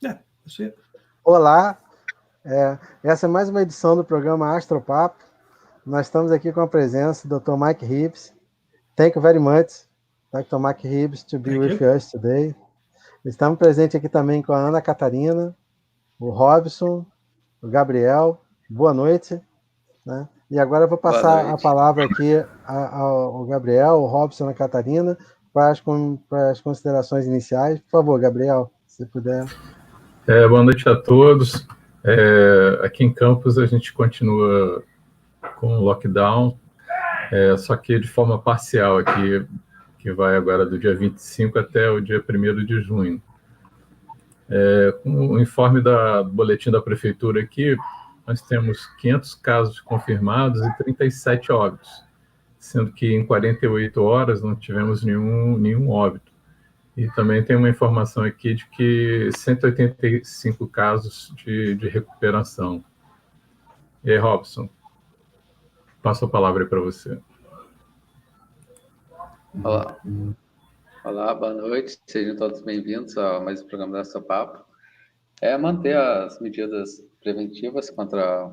Yeah, that's it. Olá, essa é mais uma edição do programa Astropapo. Nós estamos aqui com a presença do Dr. Mike Hibbs. Thank you very much, Dr. Mike Hibbs, to be with us today. Estamos presentes aqui também com a Ana Catarina, o Robson, o Gabriel. Boa noite. Né? E agora eu vou passar a palavra aqui ao Gabriel, o Robson e a Catarina para as considerações iniciais. Por favor, Gabriel, se puder. Boa noite a todos. Aqui em Campos a gente continua com o lockdown, só que de forma parcial aqui, que vai agora do dia 25 até o dia 1º de junho. Com o informe do boletim da prefeitura aqui, nós temos 500 casos confirmados e 37 óbitos, sendo que em 48 horas não tivemos nenhum óbito. E também tem uma informação aqui de que 185 casos de recuperação. E aí, Robson, passo a palavra aí para você. Olá, boa noite, sejam todos bem-vindos a mais um programa da Astropapo. Manter as medidas preventivas contra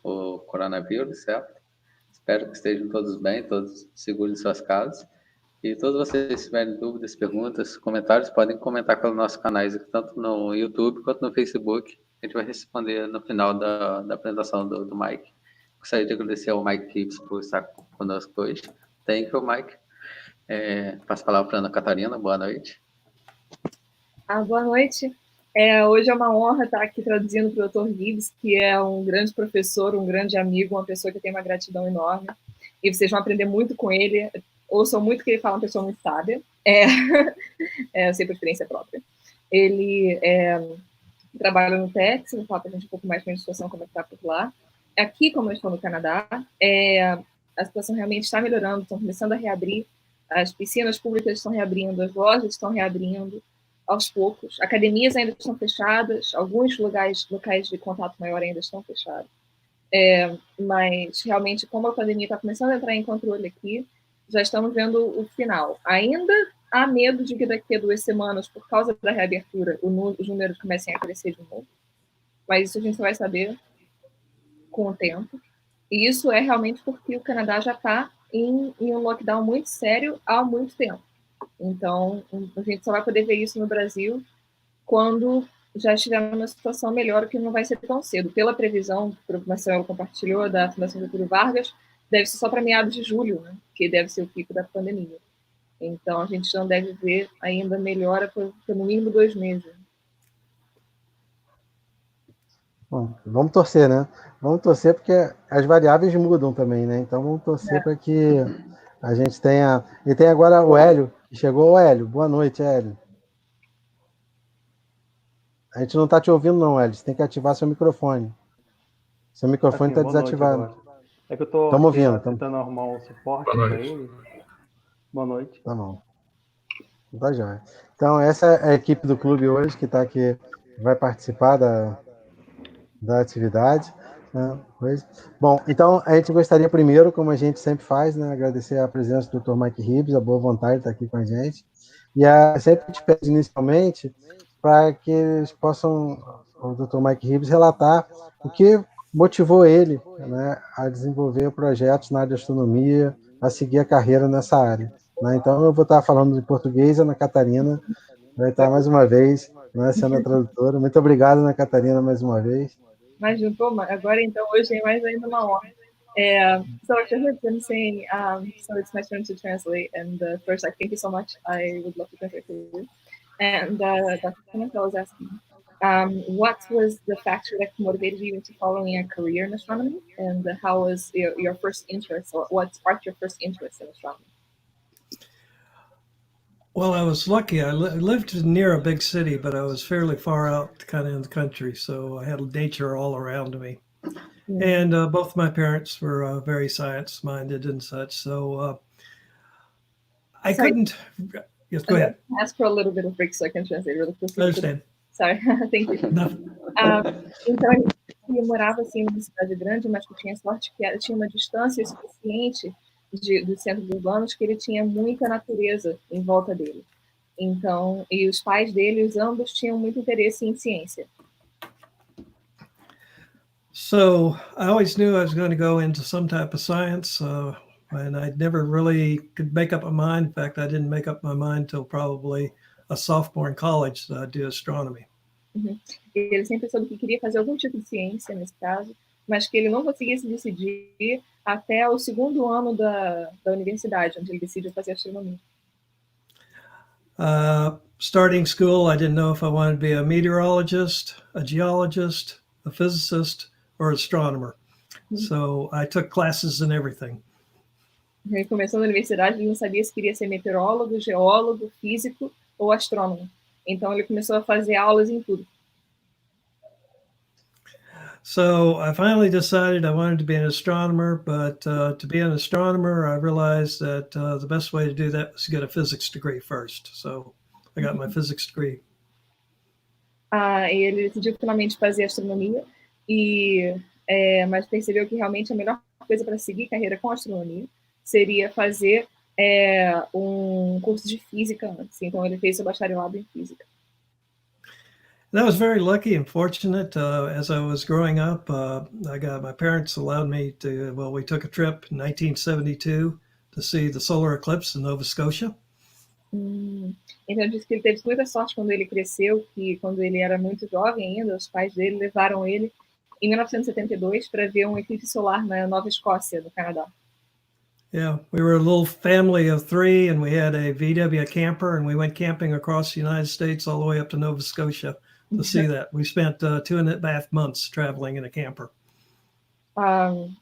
o coronavírus, certo? Espero que estejam todos bem, todos seguros em suas casas. E todos vocês, se tiverem dúvidas, perguntas, comentários, podem comentar pelos nossos canais, tanto no YouTube quanto no Facebook. A gente vai responder no final da apresentação do Mike. Gostaria de agradecer ao Mike Hibbs por estar conosco hoje. Thank you, Mike. Passo a palavra para a Ana Catarina. Boa noite. Boa noite. Hoje é uma honra estar aqui traduzindo para o Dr. Hibbs, que é um grande professor, um grande amigo, uma pessoa que tem uma gratidão enorme. E vocês vão aprender muito com ele. Ouçam muito que ele fala, uma pessoa muito sábia. Eu sei por experiência própria. Ele trabalha no Texas, vou falar para a gente um pouco mais sobre a situação, como está por lá. Aqui, como eu estou no Canadá, a situação realmente está melhorando, estão começando a reabrir, as piscinas públicas estão reabrindo, as lojas estão reabrindo aos poucos, academias ainda estão fechadas, alguns locais de contato maior ainda estão fechados. Mas, realmente, como a pandemia está começando a entrar em controle aqui, já estamos vendo o final. Ainda há medo de que daqui a 2 semanas, por causa da reabertura, os números comecem a crescer de novo. Mas isso a gente só vai saber com o tempo. E isso é realmente porque o Canadá já está em um lockdown muito sério há muito tempo. Então, a gente só vai poder ver isso no Brasil quando já estiver numa situação melhor, que não vai ser tão cedo. Pela previsão que o Marcelo compartilhou da Fundação Getúlio Vargas, deve ser só para meados de julho, né? Que deve ser o pico da pandemia. Então, a gente não deve ver ainda melhora por no mínimo 2 meses. Bom, vamos torcer, né? Vamos torcer porque as variáveis mudam também, né? Então, vamos torcer para que a gente tenha... E tem agora o Hélio, que chegou. O Hélio, boa noite, Hélio. A gente não está te ouvindo não, Hélio. Você tem que ativar seu microfone. Seu microfone está desativado. É que eu estou tentando arrumar um suporte para ele. Boa noite. Tá bom. Tá jóia. Então, essa é a equipe do clube hoje que está aqui, vai participar da atividade. Né? Bom, então a gente gostaria primeiro, como a gente sempre faz, né, agradecer a presença do Dr. Mike Hibbs, a boa vontade de estar aqui com a gente. E sempre a gente pede inicialmente para que eles possam, o Dr. Mike Hibbs, relatar o que motivou ele, né, a desenvolver projetos na área de astronomia, a seguir a carreira nessa área. Né? Então eu vou estar falando em português, a Ana Catarina vai estar mais uma vez, né, sendo a tradutora. Muito obrigado, Ana Catarina, mais uma vez. Imagina, agora então, hoje é mais ainda uma honra. So I have been saying, so it's my turn to translate, and first, thank you so much. I would love to translate for you. And Dr. Pimentel was asking, what was the factor that motivated you into following a career in astronomy, and how was your first interest, or what sparked your first interest in astronomy? Well, I was lucky. I lived near a big city, but I was fairly far out kind of in the country, so I had nature all around me. And both my parents were very science-minded and such, so I couldn't... Yes, go ahead. I'll ask for a little bit of break so I can translate really quickly. I understand. Sorry, thank you. Então, ele morava assim numa cidade grande, mas que tinha sorte que tinha uma distância suficiente dos centros urbanos que ele tinha muita natureza em volta dele. Então, e os pais dele, os ambos, tinham muito interesse em ciência. So I always knew I was going to go into some type of science, and I never really could make up my mind. In fact, I didn't make up my mind until probably a sophomore in college that I'd do astronomy. Uhum. Ele sempre soube que queria fazer algum tipo de ciência, nesse caso, mas que ele não conseguia se decidir até o segundo ano da universidade, onde ele decidiu fazer astronomia. Starting school, I didn't know if I wanted to be a meteorologist, a geologist, a physicist, or astronomer. So I took classes in everything. Ele começou na universidade, ele não sabia se queria ser meteorólogo, geólogo, físico ou astrônomo. Então ele começou a fazer aulas em tudo. So I finally decided I wanted to be an astronomer, but to be an astronomer, I realized that the best way to do that was to get a physics degree first. So I got my physics degree. Ele decidiu finalmente fazer astronomia, mas percebeu que realmente a melhor coisa para seguir carreira com astronomia seria fazer curso de física antes. Então ele fez seu bacharelado em física. And I was very lucky and fortunate. As I was growing up, my parents allowed me to, we took a trip in 1972 to see the solar eclipse in Nova Scotia. Então ele disse que ele teve muita sorte quando ele cresceu, que quando ele era muito jovem ainda, os pais dele levaram ele em 1972 para ver um eclipse solar na Nova Escócia, no Canadá. Yeah, we were a little family of 3, and we had a VW camper, and we went camping across the United States all the way up to Nova Scotia to see that. We spent 2.5 months traveling in a camper.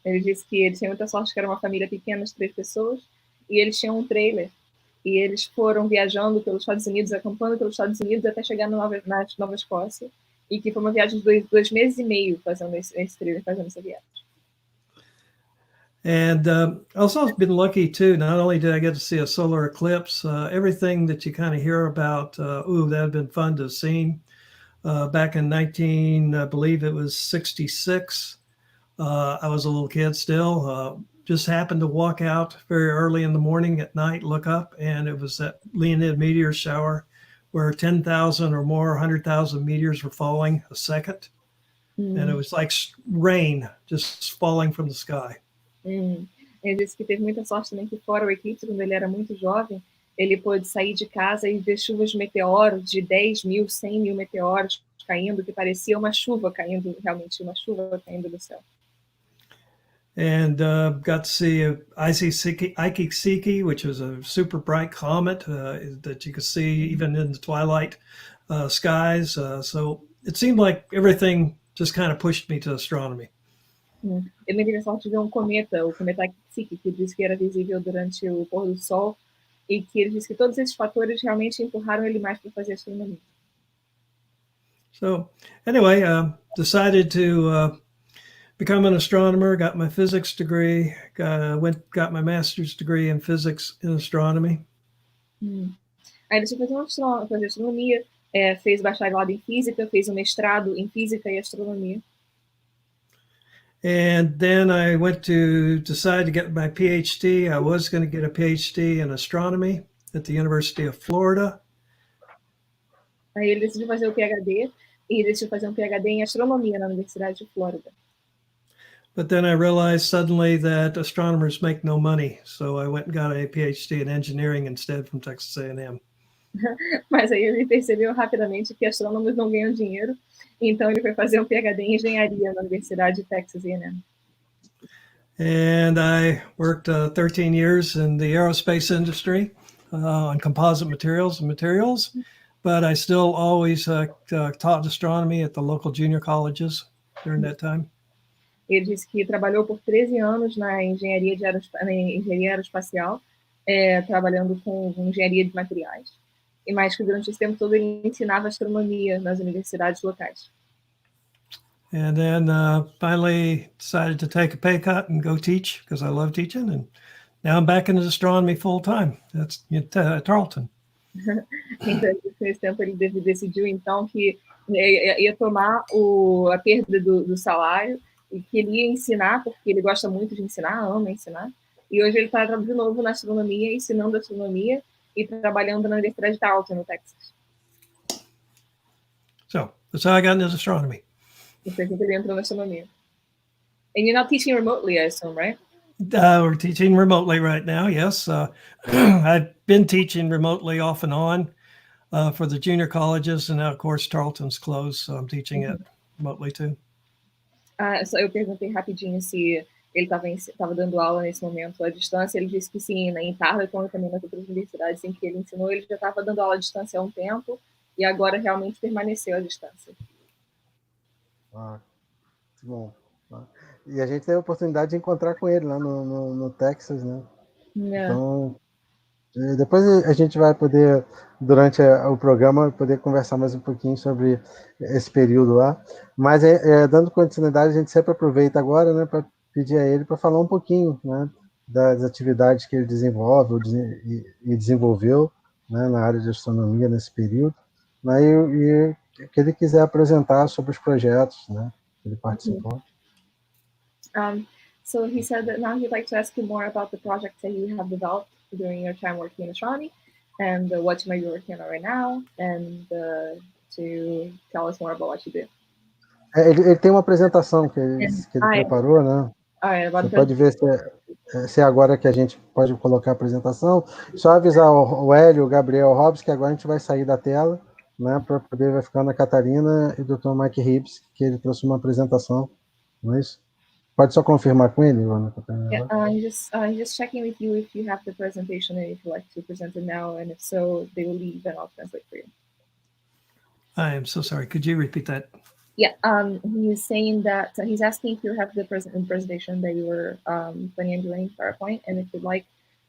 Ele disse que ele tinha muita sorte, que era uma família pequena de 3 pessoas, e eles tinham um trailer. E eles foram viajando pelos Estados Unidos, acampando pelos Estados Unidos até chegar na Nova Escócia. E que foi uma viagem de 2 meses e meio fazendo esse trailer, fazendo essa viagem. And also been lucky too. Not only did I get to see a solar eclipse, everything that you kind of hear about, that had been fun to have seen. Back in I believe it was 66, I was a little kid still. Just happened to walk out very early in the morning at night, look up, and it was that Leonid meteor shower where 10,000 or more, 100,000 meteors were falling a second. And it was like rain just falling from the sky. Ele disse que teve muita sorte também que fora o eclipse, quando ele era muito jovem, ele pôde sair de casa e ver chuvas de meteoros, de 10 mil, 100 mil meteoros caindo, que parecia uma chuva caindo, realmente uma chuva caindo do céu. And got to see Ike-Siki, which was a super bright comet that you could see even in the twilight skies. So it seemed like everything just kind of pushed me to astronomy. Ele teve a sorte de ver um cometa, o cometa Ike-Siki, que disse que era visível durante o pôr do sol, e que ele disse que todos esses fatores realmente empurraram ele mais para fazer astronomia. So anyway, decided to become an astronomer, got my physics degree, got my master's degree in physics and astronomy. Aí ele decidiu fazer astronomia, fez bacharelado em física, fez um mestrado em física e astronomia. And then I decide to get my PhD. I was going to get a PhD in astronomy at the University of Florida. Aí ele decidiu fazer o PhD, e decidiu fazer um PhD em astronomia na Universidade de Flórida. But then I realized suddenly that astronomers make no money. So I went and got a PhD in engineering instead from Texas A&M. Mas aí ele percebeu rapidamente que astrônomos não ganham dinheiro, então ele foi fazer um PhD em engenharia na Universidade de Texas A&M. And I worked 13 years in the aerospace industry on composite materials, but I still always taught astronomy at the local junior colleges during that time. Ele disse que trabalhou por 13 anos na engenharia aeroespacial, trabalhando com engenharia de materiais, e mais que durante esse tempo todo ele ensinava astronomia nas universidades locais. And then finally decided to take a pay cut and go teach because I love teaching. And now I'm back into astronomy full time. That's Tarleton. Então, nesse tempo ele decidiu então que ia tomar a perda do salário e que ele ia ensinar, porque ele gosta muito de ensinar, ama ensinar. E hoje ele está de novo na astronomia, ensinando astronomia e trabalhando na Universidade de Tarleton, no Texas. So that's how I got into astronomy. E foi assim que ele entrou na astronomia. And you're not teaching remotely, I assume, right? We're teaching remotely right now, yes. I've been teaching remotely off and on for the junior colleges, and now, of course, Tarleton's closed, so I'm teaching it remotely too. Só eu perguntei rapidinho se ele estava dando aula nesse momento à distância. Ele disse que sim, né, em Tarleton e também nas outras universidades em que ele ensinou, ele já estava dando aula à distância há um tempo e agora realmente permaneceu à distância. Ah, muito bom. E a gente teve a oportunidade de encontrar com ele lá no Texas, né? Yeah. Então, depois a gente vai poder, durante o programa, poder conversar mais um pouquinho sobre esse período lá. Mas, dando continuidade, a gente sempre aproveita agora, né, para pedir a ele para falar um pouquinho, né, das atividades que ele desenvolve e desenvolveu, né, na área de astronomia nesse período, né, e que ele quiser apresentar sobre os projetos, né, que ele participou. So he said that now he'd like to ask you more about the projects that you have developed during your time working in astronomy and what you might be working on right now, and to tell us more about what you do. Ele tem uma apresentação que ele preparou, né? Você pode ver se é agora que a gente pode colocar a apresentação. Só avisar o Hélio, o Gabriel, o Hobbs, que agora a gente vai sair da tela, né? Para poder vai ficar na Catarina e o Dr. Mike Hibbs, que ele trouxe uma apresentação, não é isso? Pode só confirmar com ele, Ivana? Yeah, I'm just checking with you if you have the presentation and if you'd like to present it now, and if so, they will leave and I'll translate for you. I am so sorry. Could you repeat that? Yeah, he's saying that he's asking if you have the presentation that you were planning on doing PowerPoint, and if you'd like,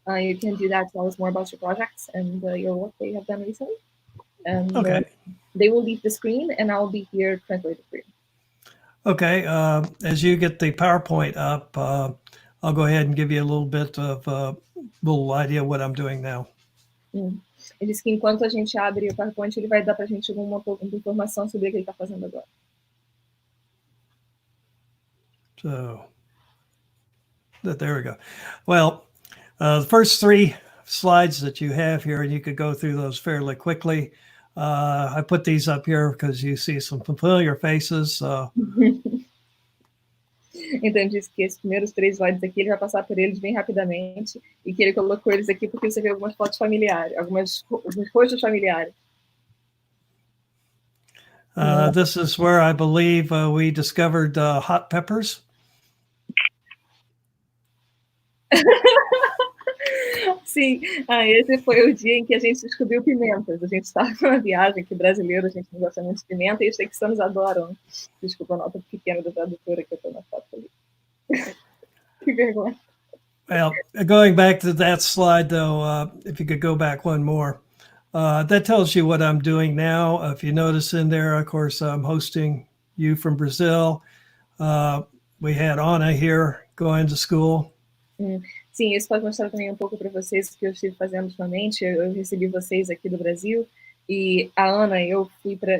you can do that. Tell us more about your projects and your work that you have done recently. And Okay. They will leave the screen, and I'll be here translating for you. Okay. As you get the PowerPoint up, I'll go ahead and give you a little bit of a little idea what I'm doing now. Ele disse que enquanto a gente abre o PowerPoint, ele vai dar para a gente alguma informação sobre o que ele está fazendo agora. So, there we go. Well, the first three slides that you have here, and you could go through those fairly quickly. I put these up here because you see some familiar faces. Então, ele disse que esses primeiros 3 slides aqui, ele vai passar por eles bem rapidamente, e que ele colocou eles aqui porque você vê algumas fotos familiares, alguns rostos familiares. This is where I believe we discovered hot peppers. Sim, esse foi o dia em que a gente descobriu pimentas. A gente estava numa viagem que brasileiro, a gente não gosta muito de pimenta, e os texanos adoram. Desculpa a nota pequena da tradutora que eu estou na foto ali. Que vergonha. Well, going back to that slide, though, if you could go back one more, that tells you what I'm doing now. If you notice in there, of course, I'm hosting you from Brazil. We had Anna here going to school. Sim, isso pode mostrar também um pouco para vocês o que eu estive fazendo ultimamente. Eu recebi vocês aqui do Brasil, e a Ana, eu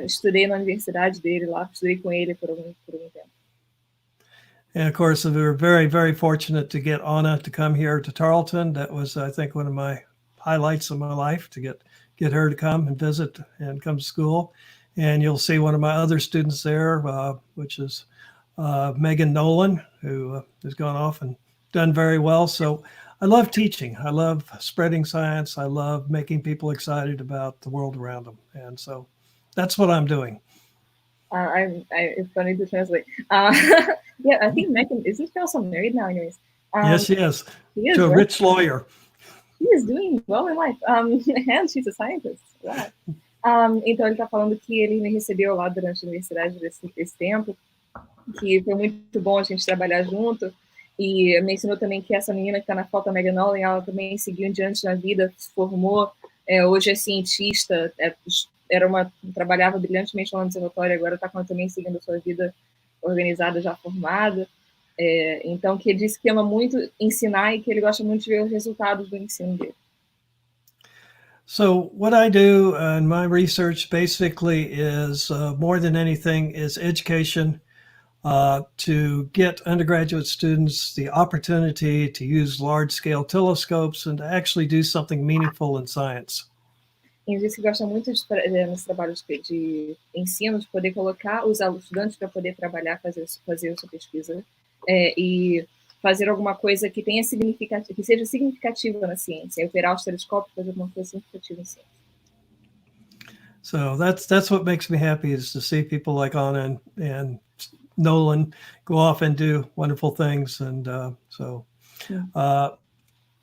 estudei na universidade dele lá, estudei com ele por algum tempo. And of course, we were very, very fortunate to get Anna to come here to Tarleton. That was, I think, one of my highlights of my life, to get her to come and visit and come to school. And you'll see one of my other students there, which is Megan Nolan, who has gone off and done very well. So I love teaching. I love spreading science. I love making people excited about the world around them. And so that's what I'm doing. It's funny to translate. Yeah, I think Megan, isn't she also married now anyways? Yes, she is. She is, to a right? rich lawyer. She is doing well in life. And she's a scientist. Wow. Então ele está falando que ele me recebeu lá durante a universidade esse tempo, que foi muito bom a gente trabalhar junto. E me ensinou também que essa menina que está na foto, a Megan Nolan, ela também seguiu em diante na vida, se formou, hoje é cientista, trabalhava brilhantemente lá no observatório, agora está também seguindo a sua vida organizada, já formada. Então, que ele disse que ama muito ensinar e que ele gosta muito de ver os resultados do ensino dele. So what I do in my research basically is more than anything is education. to get undergraduate students the opportunity to use large-scale telescopes and to actually do something meaningful in science. Ele disse que gosta muito nesse trabalho de ensino, de poder colocar os estudantes para poder trabalhar, fazer sua pesquisa e fazer alguma coisa que tenha que seja significativa na ciência, operar os telescópios, fazer alguma coisa significativa em ciência. So that's what makes me happy, is to see people like Anna and Nolan go off and do wonderful things. And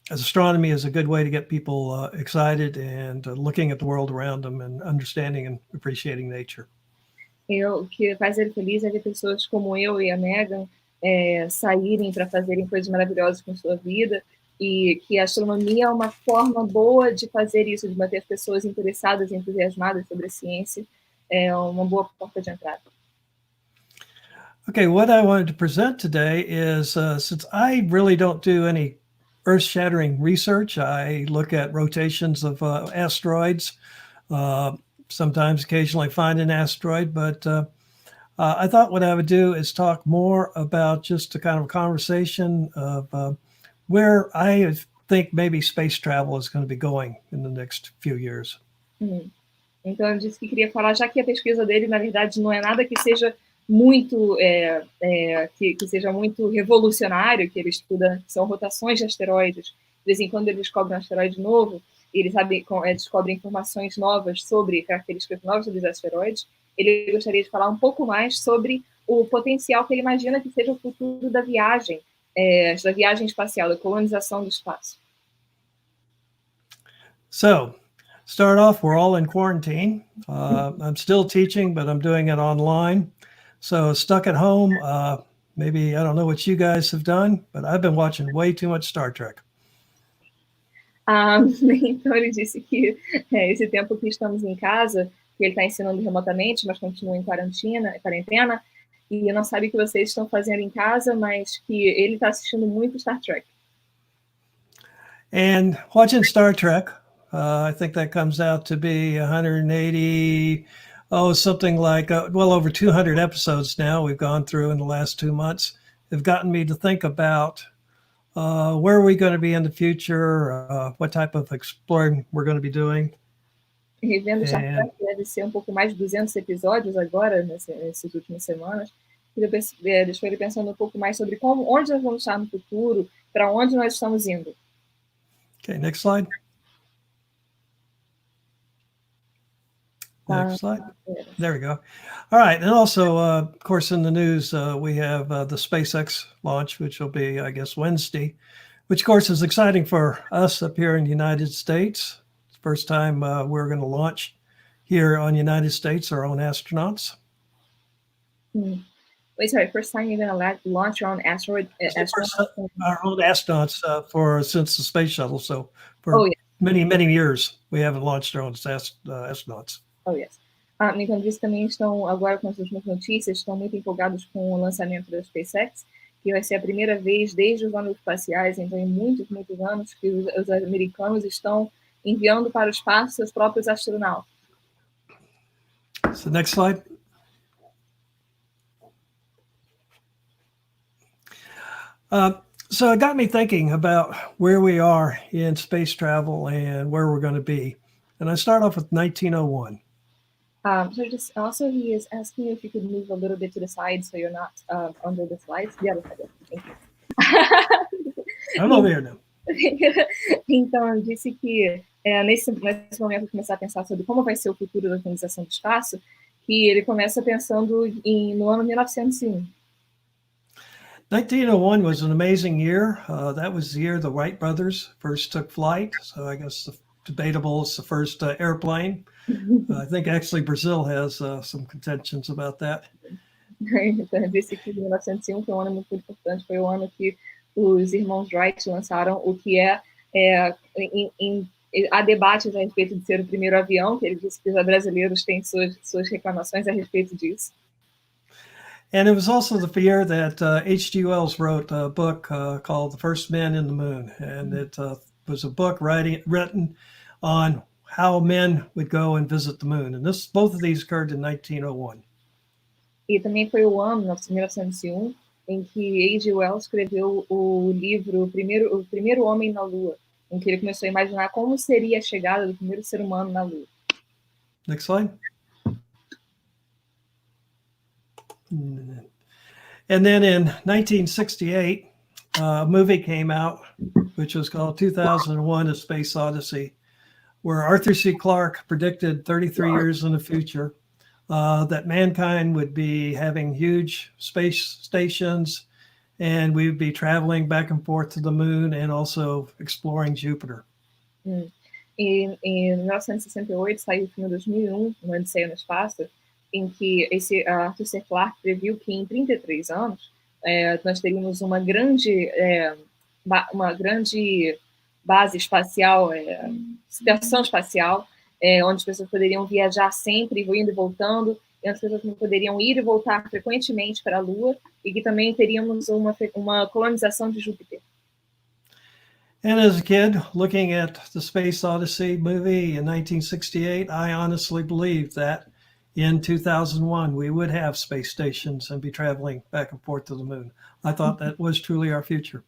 astronomy is a good way to get people excited and looking at the world around them and understanding and appreciating nature. O que faz ele feliz é ver pessoas como eu e a Megan saírem para fazerem coisas maravilhosas com sua vida, e que a astronomia é uma forma boa de fazer isso, de manter as pessoas interessadas e entusiasmadas sobre a ciência. É uma boa porta de entrada. Okay, what I wanted to present today is, since I really don't do any earth-shattering research, I look at rotations of asteroids, sometimes occasionally find an asteroid, but I thought what I would do is talk more about just a kind of conversation of where I think maybe space travel is going to be going in the next few years. Então, eu disse que queria falar, já que a pesquisa dele, na verdade, não é nada que seja muito que seja muito revolucionário, que ele estuda, são rotações de asteroides. De vez em quando ele descobre um asteroide novo, ele descobre informações novas sobre características novas sobre os asteroides. Ele gostaria de falar um pouco mais sobre o potencial que ele imagina que seja o futuro da viagem espacial, da colonização do espaço. So, start off, we're all in quarantine. I'm still teaching, but I'm doing it online. So stuck at home, maybe, I don't know what you guys have done, but I've been watching way too much Star Trek. Então ele disse que esse tempo que estamos em casa, que ele está ensinando remotamente, mas continua em quarentena, e não sabe o que vocês estão fazendo em casa, mas que ele está assistindo muito Star Trek. And watching Star Trek, I think that comes out to be 180, something like well over 200 episodes now we've gone through in the last 2 months. Have gotten me to think about where are we going to be in the future, what type of exploring we're going to be doing. Revendo Star Trek, deve ser um pouco mais de 200 episódios agora, nessas últimas semanas. Deixou ele pensando um pouco mais sobre onde nós vamos estar no futuro, para onde nós estamos indo. Okay, next slide. Next slide. There we go. All right. And also, of course, in the news, we have the SpaceX launch, which will be, I guess, Wednesday, which, of course, is exciting for us up here in the United States. It's the first time we're going to launch here on the United States, our own astronauts. Wait, sorry, first time you're going to launch your own astronauts? Our own astronauts since the space shuttle. So for many, many years, we haven't launched our own astronauts. Oh, yes. Então, disse também estão, agora com as últimas notícias, estão muito empolgados com o lançamento da SpaceX, que vai ser a primeira vez desde os anos espaciais, então em muitos, muitos anos, que os americanos estão enviando para o espaço seus próprios astronautas. So next slide. So it got me thinking about where we are in space travel and where we're going to be. And I start off with 1901. So he is asking you if you could move a little bit to the side so you're not under the slides. The other side. Thank you. I'm over here now. Então, disse que nesse momento começar a pensar sobre como vai ser o futuro da organização do espaço, que ele começa pensando no ano 1901. 1901 was an amazing year. That was the year the Wright brothers first took flight. So I guess debatable it's the first airplane. I think actually Brazil has some contentions about that. Então, disse que 1901 foi um ano muito importante, foi o ano que os irmãos Wright lançaram o que há debates a respeito de ser o primeiro avião, que ele disse que os brasileiros têm suas reclamações a respeito disso. And it was also the year that H.G. Wells wrote a book called The First Men in the Moon. And it was a book written on how men would go and visit the moon. And both of these occurred in 1901. E também foi o ano, 1901, em que H.G. Wells escreveu o livro o primeiro Homem na Lua, em que ele começou a imaginar como seria a chegada do primeiro ser humano na Lua. Next slide. And then in 1968, a movie came out, which was called 2001: A Space Odyssey, where Arthur C. Clarke predicted 33 years in the future that mankind would be having huge space stations, and we would be traveling back and forth to the moon and also exploring Jupiter. Em 1968 saiu o filme 2001, No Odisseia no Espaço, em que esse Arthur C. Clarke previu que em 33 anos nós teríamos uma grande base espacial, estação espacial, onde as pessoas poderiam viajar sempre, indo e voltando, e as pessoas poderiam ir e voltar frequentemente para a Lua, e que também teríamos uma colonização de Júpiter. And as a kid, looking at the Space Odyssey movie in 1968, I honestly believed that in 2001 we would have space stations and be traveling back and forth to the moon. I thought that was truly our future.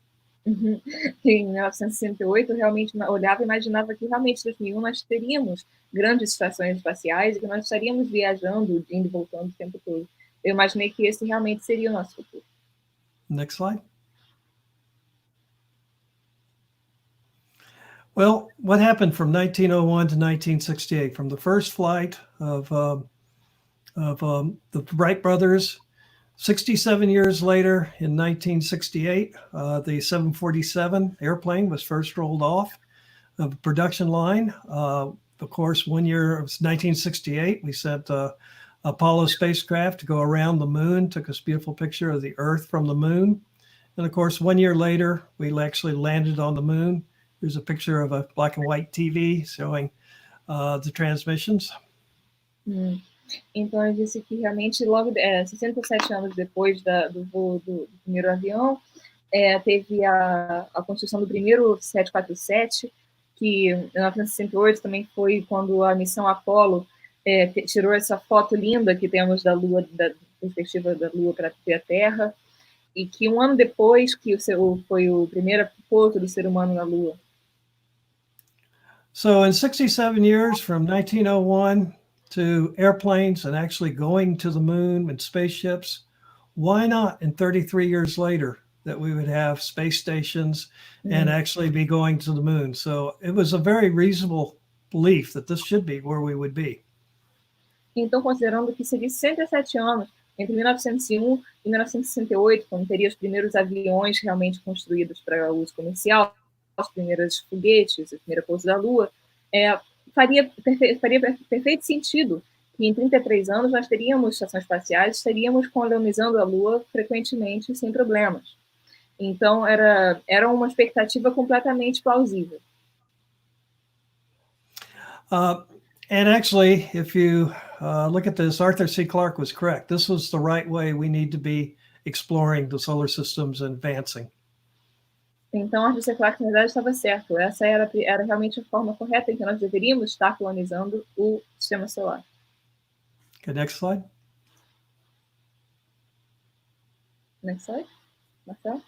Em 1968, realmente olhava e imaginava que realmente em 2001 nós teríamos grandes estações espaciais e que nós estaríamos viajando, indo e voltando o tempo todo. Eu imaginei que esse realmente seria o nosso futuro. Next slide. Well, what happened from 1901 to 1968? From the first flight of the Wright brothers, 67 years later, in 1968, the 747 airplane was first rolled off of the production line. Of course, 1 year, it was 1968, we sent Apollo Spacecraft to go around the moon, took this beautiful picture of the Earth from the moon. And of course, 1 year later, we actually landed on the moon. Here's a picture of a black and white TV showing the transmissions. Então, ele disse que realmente, logo 67 anos depois do voo do primeiro avião, teve a construção do primeiro 747, que em 1968 também foi quando a missão Apollo tirou essa foto linda que temos da Lua, da perspectiva da Lua para a Terra, e que um ano depois que foi o primeiro pouso do ser humano na Lua. So in 67 years, from 1901 to airplanes and actually going to the moon and spaceships, why not in 33 years later that we would have space stations and actually be going to the moon? So it was a very reasonable belief that this should be where we would be. Então, considerando que seria 67 anos, entre 1901 e 1968, quando teria os primeiros aviões realmente construídos para uso comercial, os primeiros foguetes, o primeiro pouso da Lua, faria perfeito sentido que em 33 anos nós teríamos estações espaciais, estaríamos colonizando a Lua frequentemente, sem problemas. Então, era uma expectativa completamente plausível. And actually, if you look at this, Arthur C. Clarke was correct. This was the right way we need to be exploring the solar systems and advancing. Então, Arthur C. Clarke, na verdade, estava certo. Essa era realmente a forma correta em que nós deveríamos estar colonizando o sistema solar. Okay, next slide. Next slide. Marcel?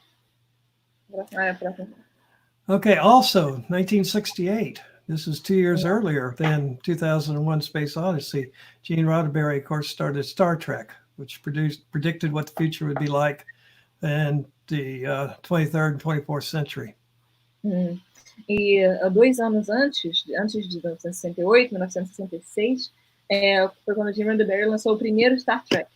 Okay, also 1968. This is 2 years earlier than 2001 Space Odyssey. Gene Roddenberry, of course, started Star Trek, which predicted what the future would be like in the 23rd and 24th century. E 2 anos antes de 1968, 1966, foi quando Gene Roddenberry lançou o primeiro Star Trek,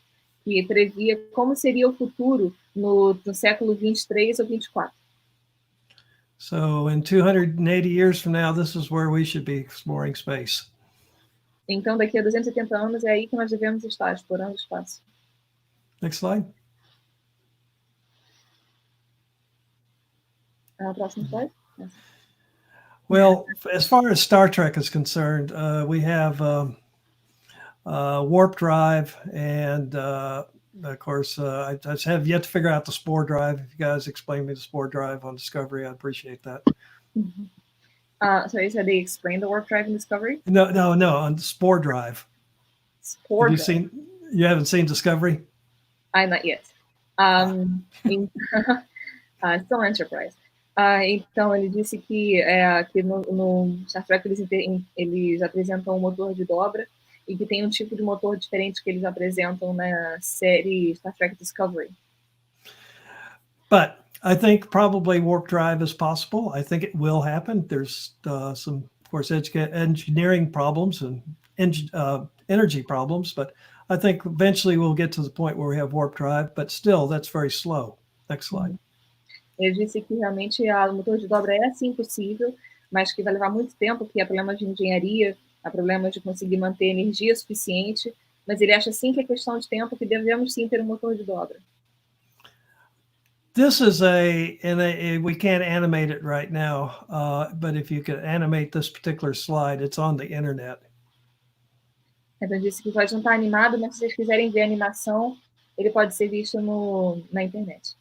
que previa como seria o futuro no século 23 ou 24. So in 280 years from now, this is where we should be exploring space. Então, daqui a 270 anos, é aí que nós devemos estar, explorando o espaço. Next slide. Próximo slide. Well, as far as Star Trek is concerned, we have warp drive, and of course, I just have yet to figure out the spore drive. If you guys explain me the spore drive on Discovery, I'd appreciate that. So you said they explained the warp drive in Discovery? No, on the spore drive. Spore drive. You haven't seen Discovery? Not yet. Still Enterprise. Então, ele disse que no Star Trek eles apresentam um motor de dobra e que tem um tipo de motor diferente que eles apresentam na série Star Trek Discovery. But I think probably warp drive is possible. I think it will happen. There's some, of course, engineering problems and energy problems, but I think eventually we'll get to the point where we have warp drive, but still, that's very slow. Next slide. Ele disse que realmente o motor de dobra é sim possível, mas que vai levar muito tempo, que há problemas de engenharia, há problemas de conseguir manter energia suficiente, mas ele acha sim que é questão de tempo, que devemos sim ter um motor de dobra. This is we can't animate it right now, but if you could animate this particular slide, it's on the internet. Então disse que pode não estar animado, mas se vocês quiserem ver a animação, ele pode ser visto na internet.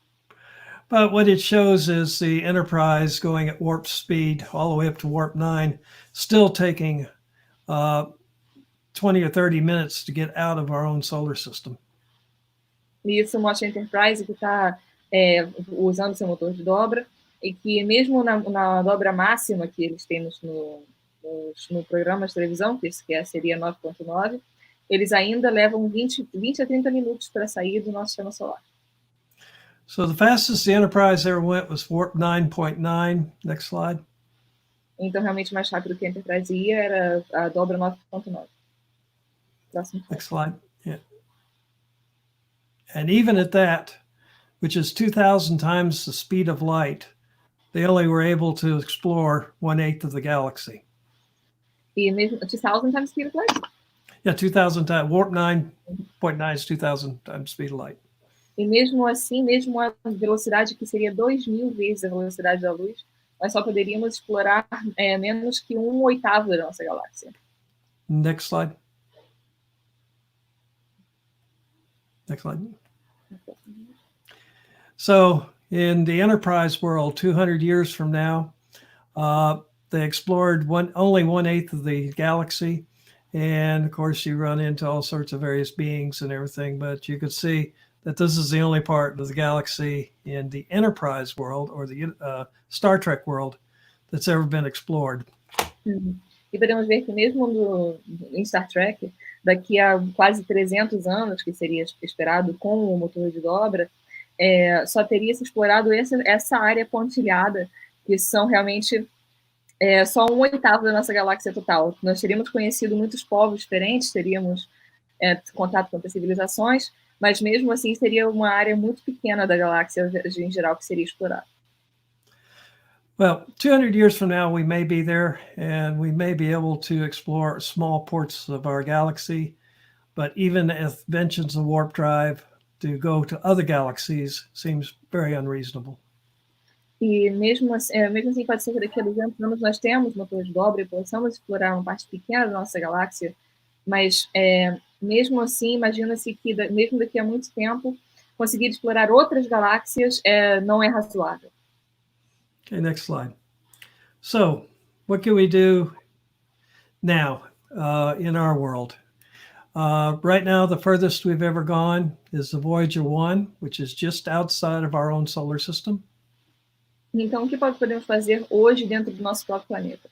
But what it shows is the Enterprise going at warp speed all the way up to warp 9, still taking 20 or 30 minutes to get out of our own solar system. E isso mostra a Enterprise que está usando seu motor de dobra e que mesmo na dobra máxima que eles têm no programa de televisão, que seria 9.9, eles ainda levam 20 a 30 minutos para sair do nosso sistema solar. So the fastest the Enterprise ever went was warp 9.9. Next slide. Então, realmente, mais rápido que a Enterprise ia era a dobra 9.9. Próximo. Next slide. Yeah. And even at that, which is 2,000 times the speed of light, they only were able to explore 1/8 of the galaxy. E mesmo 2,000 times speed of light? Yeah, 2,000 times. Warp 9.9 is 2,000 times speed of light. E mesmo assim, mesmo a velocidade que seria 2.000 vezes a velocidade da luz, nós só poderíamos explorar menos que 1/8 da nossa galáxia. Next slide. Next slide. So in the Enterprise world, 200 years from now, they explored only 1/8 of the galaxy. And of course, you run into all sorts of various beings and everything, but you could see that this is the only part of the galaxy in the Enterprise world or the Star Trek world that's ever been explored. E podemos ver que mesmo em Star Trek, daqui a quase 300 anos, que seria esperado com o motor de dobra, só teria se explorado essa área pontilhada, que são realmente só 1/8 da nossa galáxia total. Nós teríamos conhecido muitos povos diferentes, teríamos contato com outras civilizações, mas mesmo assim seria uma área muito pequena da galáxia em geral que seria explorada. Well, 200 years from now, we may be there and we may be able to explore small ports of our galaxy, but even inventions of warp drive to go to other galaxies seems very unreasonable. E mesmo assim pode ser que daqui a 200 anos nós temos motor de dobra e possamos explorar uma parte pequena da nossa galáxia, mas mesmo assim, imagina-se que mesmo daqui a muito tempo, conseguir explorar outras galáxias não é razoável. Okay, next slide. So, what can we do now in our world? Right now, the furthest we've ever gone is the Voyager 1, which is just outside of our own solar system. Então, o que podemos fazer hoje dentro do nosso próprio planeta?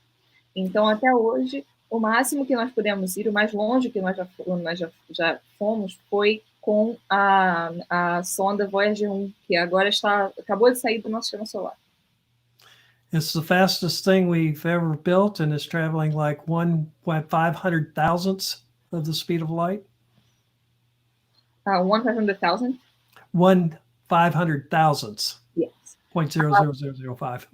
Então, até hoje, o máximo que nós podemos ir, o mais longe que nós já fomos, foi com a sonda Voyager 1, que agora acabou de sair do nosso sistema solar. It's the fastest thing we've ever built, and it's traveling like 1/500,000th of the speed of light. 1/500,000? 1/500,000th. Yes. 0.00005.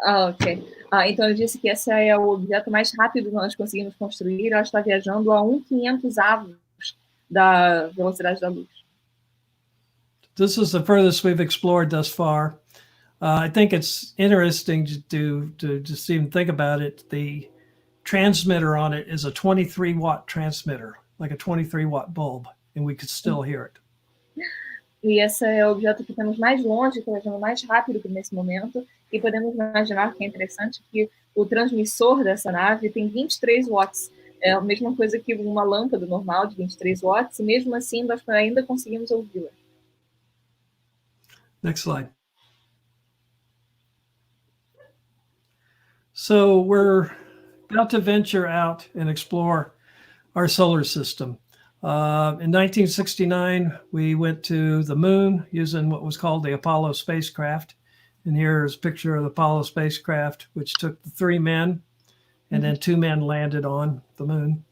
Ok. Então ele disse que esse é o objeto mais rápido que nós conseguimos construir. Ela está viajando a 1/500º da velocidade da luz. This is the furthest we've explored thus far. I think it's interesting to just even think about it. The transmitter on it is a 23-watt transmitter, like a 23-watt bulb, and we could still hear it. E esse é o objeto que temos mais longe, que está mais rápido que nesse momento, e podemos imaginar que é interessante que o transmissor dessa nave tem 23 watts, É a mesma coisa que uma lâmpada normal de 23 watts, e mesmo assim nós ainda conseguimos ouvi-la. Next slide. So we're about to venture out and explore our solar system. In 1969, we went to the moon using what was called the Apollo Spacecraft. And here's a picture of the Apollo Spacecraft, which took the 3 men, and then 2 men landed on the moon.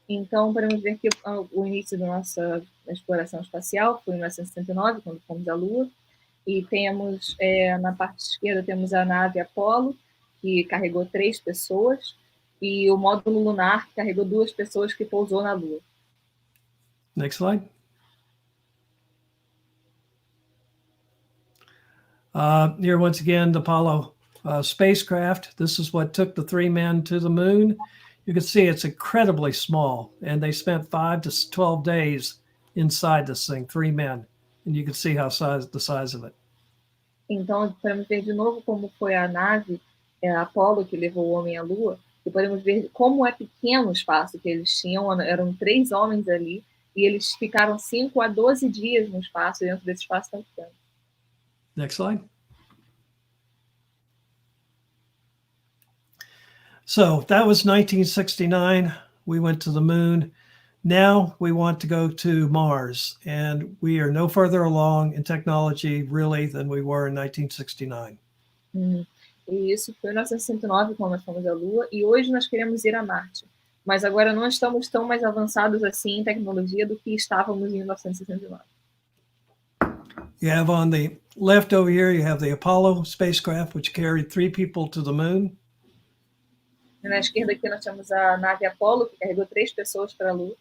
Então, podemos ver que o início da nossa exploração espacial foi em 1969, quando fomos à Lua. E temos, na parte esquerda, temos a nave Apollo, que carregou 3 pessoas, e o módulo lunar, que carregou 2 pessoas, que pousou na Lua. Next slide. Here, once again, the Apollo spacecraft. This is what took the 3 men to the moon. You can see it's incredibly small, and they spent 5 to 12 days inside this thing, 3 men. And you can see how the size of it. Então, podemos ver de novo como foi a nave Apollo que levou o homem à Lua, e podemos ver como é pequeno o espaço que eles tinham. Eram 3 homens ali, e eles ficaram 5 a 12 dias no espaço, dentro desse espaço tão pequeno. Next slide. So that was 1969. We went to the moon. Now we want to go to Mars, and we are no further along in technology, really, than we were in 1969. E isso foi em 1969, quando nós fomos à Lua, e hoje nós queremos ir a Marte. Mas agora não estamos tão mais avançados assim em tecnologia do que estávamos em 1969. You have on the left over here, you have the Apollo spacecraft, which carried 3 people to the moon. E na esquerda aqui nós temos a nave Apollo, que carregou 3 pessoas para a Lua.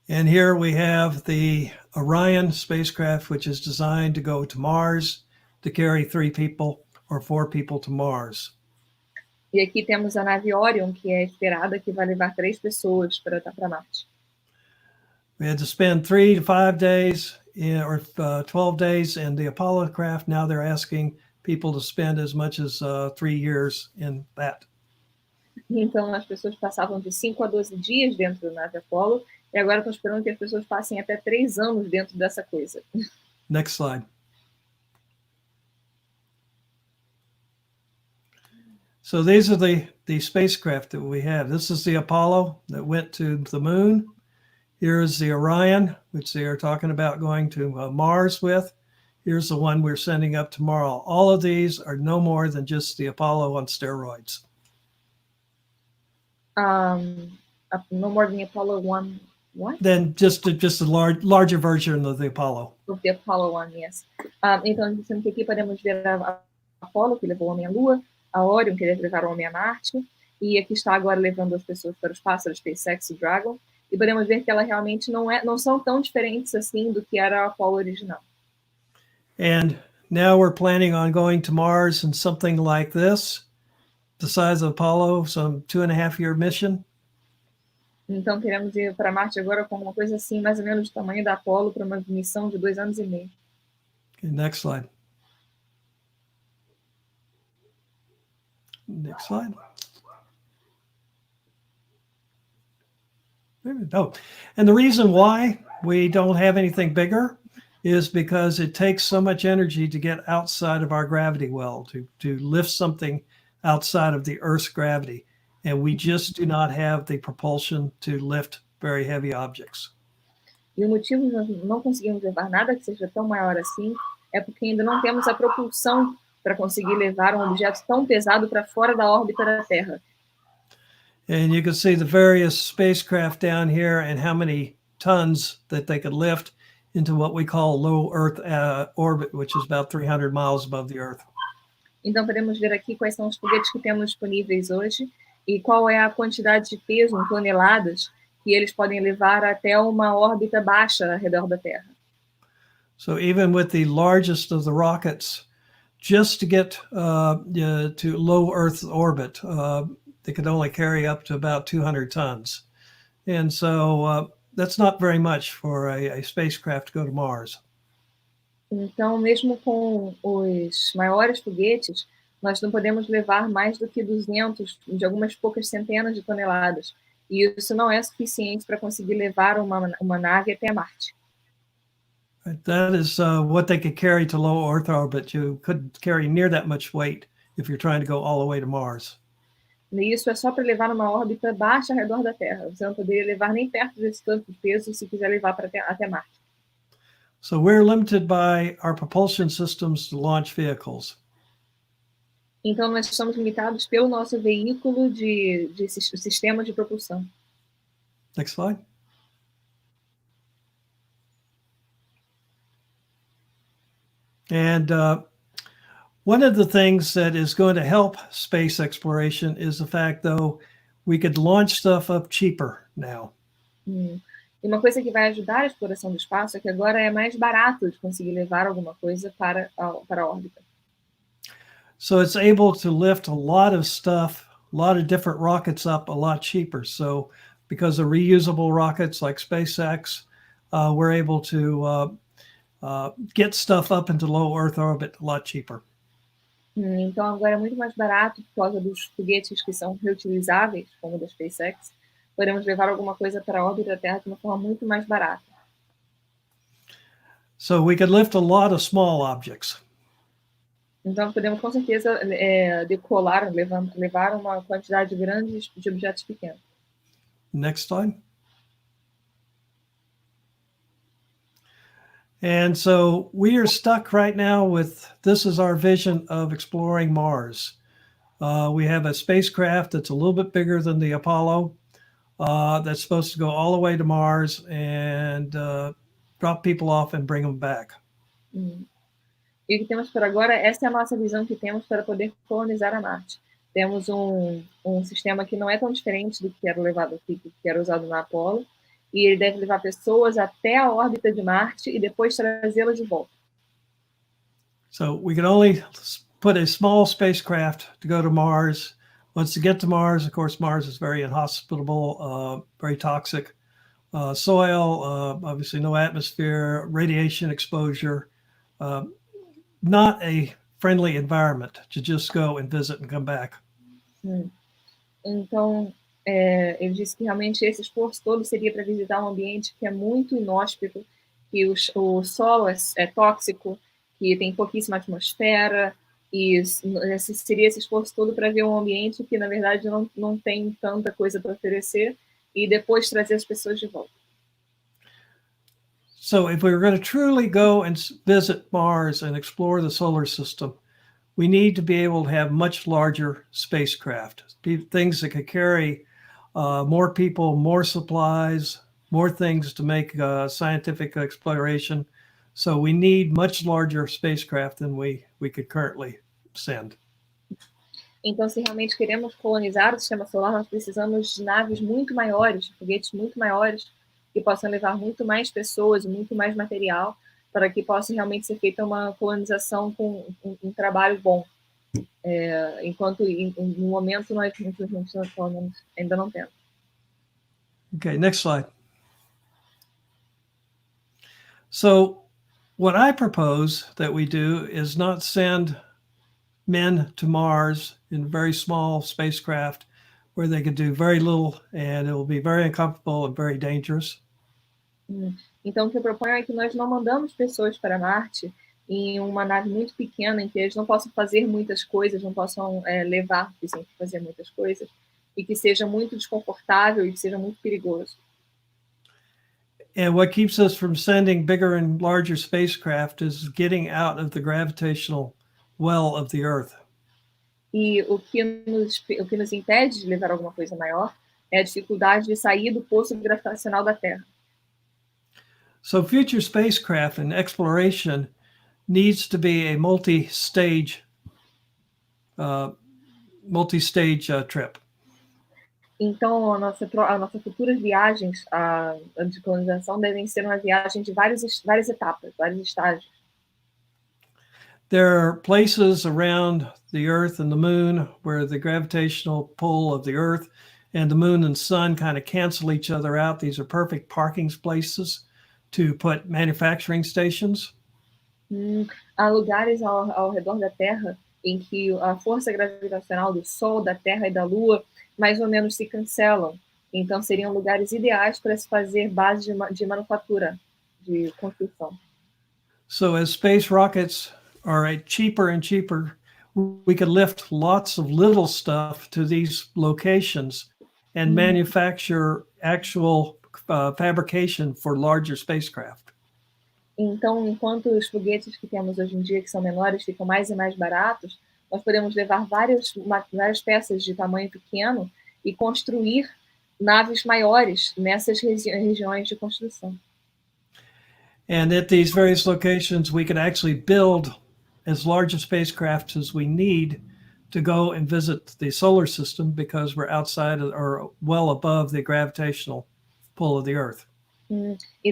And here we have the Orion spacecraft, which is designed to go to Mars to carry 3 people or 4 people to Mars. E aqui temos a nave Orion, que é esperada que vai levar 3 pessoas para Marte. We had to spend 3 to 5 days or 12 days in the Apollo craft. Now they're asking people to spend as much as 3 years in that. Então as pessoas passavam de 5 a 12 dias dentro da nave Apollo, e agora estão esperando que as pessoas passem até 3 anos dentro dessa coisa. Next slide. So these are the spacecraft that we have. This is the Apollo that went to the moon. Here's the Orion, which they are talking about going to Mars with. Here's the one we're sending up tomorrow. All of these are no more than just the Apollo on steroids. No more than the Apollo 1, what? Then just a larger version of the Apollo. Of the Apollo 1, yes. Então, que aqui podemos ver a Apollo, que levou o homem à Lua, a Orion, que deve levar o homem a Marte, e aqui está agora levando as pessoas para o espaço, a SpaceX Dragon, e podemos ver que ela realmente não são tão diferentes assim do que era a Apollo original. And now we're planning on going to Mars in something like this, the size of Apollo, some 2.5-year mission. Então queremos ir para Marte agora com uma coisa assim, mais ou menos do tamanho da Apollo, para uma missão de 2 anos e meio. Okay, next slide. Next slide. Oh, and the reason why we don't have anything bigger is because it takes so much energy to get outside of our gravity well, to lift something outside of the Earth's gravity. And we just do not have the propulsion to lift very heavy objects. E o motivo de nós não conseguimos levar nada que seja tão maior assim é porque ainda não temos a propulsão para conseguir levar um objeto tão pesado para fora da órbita da Terra. And you can see the various spacecraft down here and how many tons that they could lift into what we call low Earth orbit, which is about 300 miles above the Earth. Então podemos ver aqui quais são os foguetes que temos disponíveis hoje e qual é a quantidade de peso em toneladas que eles podem levar até uma órbita baixa ao redor da Terra. So even with the largest of the rockets, just to get to low Earth orbit, they could only carry up to about 200 tons. And so that's not very much for a spacecraft to go to Mars. Então, mesmo com os maiores foguetes, nós não podemos levar mais do que 200, de algumas poucas centenas de toneladas. E isso não é suficiente para conseguir levar uma nave até Marte. That is what they could carry to low Earth orbit. You couldn't carry near that much weight if you're trying to go all the way to Mars. E isso é só para levar numa órbita baixa ao redor da Terra. Você não poderia levar nem perto desse tanto de peso se quiser levar até Marte. So we're limited by our propulsion systems to launch vehicles. Então, nós estamos limitados pelo nosso veículo de sistema de propulsão. Next slide. And one of the things that is going to help space exploration is the fact, though, we could launch stuff up cheaper now. E uma coisa que vai ajudar a exploração do espaço é que agora é mais barato de conseguir levar alguma coisa para a órbita. So it's able to lift a lot of stuff, a lot of different rockets up a lot cheaper. So because of reusable rockets like SpaceX, we're able to get stuff up into low Earth orbit a lot cheaper. Então agora é muito mais barato por causa dos foguetes que são reutilizáveis, como o da SpaceX. Podemos levar alguma coisa para a órbita da Terra de uma forma muito mais barata. So we could lift a lot of small objects. Então podemos com certeza decolar, levar uma quantidade grande de objetos pequenos. Next slide. And so we are stuck right now with, this is our vision of exploring Mars. We have a spacecraft that's a little bit bigger than the Apollo that's supposed to go all the way to Mars and drop people off and bring them back. E o que temos por agora, essa é a nossa visão que temos para poder colonizar a Marte. Temos um sistema que não é tão diferente do que era levado aqui, que era usado na Apollo, e ele deve levar pessoas até a órbita de Marte e depois trazê-las de volta. So we can only put a small spacecraft to go to Mars. Once you get to Mars, of course, Mars is very inhospitable, very toxic soil, obviously no atmosphere, radiation exposure, not a friendly environment to just go and visit and come back. Então, ele disse que realmente esse esforço todo seria para visitar um ambiente que é muito inóspito, que o solo é tóxico, que tem pouquíssima atmosfera, e seria esse esforço todo para ver um ambiente que, na verdade, não tem tanta coisa para oferecer, e depois trazer as pessoas de volta. So if we were going to truly go and visit Mars and explore the solar system, we need to be able to have much larger spacecraft, things that could carry more people, more supplies, more things to make scientific exploration. So we need much larger spacecraft than we could currently send. Então, se realmente queremos colonizar o sistema solar, nós precisamos de naves muito maiores, de foguetes muito maiores, que possam levar muito mais pessoas, muito mais material, para que possa realmente ser feita uma colonização com um trabalho bom. Enquanto, no momento, nós ainda não temos. Okay, next slide. So what I propose that we do is not send men to Mars in very small spacecraft where they could do very little and it will be very uncomfortable and very dangerous. Então, o que eu proponho é que nós não mandamos pessoas para Marte em uma nave muito pequena, em que eles não possam fazer muitas coisas, não possam levar o suficiente para fazer muitas coisas, e que seja muito desconfortável e que seja muito perigoso. And what keeps us from sending bigger and larger spacecraft is getting out of the gravitational well of the Earth. E o que nos impede de levar alguma coisa maior é a dificuldade de sair do poço gravitacional da Terra. So future spacecraft and exploration needs to be a multi-stage trip. Então, as nossas futuras viagens de colonização devem ser uma viagem de várias etapas, vários estágios. There are places around the Earth and the Moon where the gravitational pull of the Earth and the Moon and Sun kind of cancel each other out. These are perfect parking places to put manufacturing stations. Há lugares ao redor da Terra em que a força gravitacional do Sol, da Terra e da Lua mais ou menos se cancelam. Então, seriam lugares ideais para se fazer base de manufatura, de construção. So as space rockets are cheaper and cheaper, we could lift lots of little stuff to these locations and manufacture actual fabrication for larger spacecraft. Então, enquanto os foguetes que temos hoje em dia, que são menores, ficam mais e mais baratos, nós podemos levar várias peças de tamanho pequeno e construir naves maiores nessas regiões de construção. And at these various locations, we could actually build as large a spacecraft as we need to go and visit the solar system because we're outside or well above the gravitational pull of the Earth. E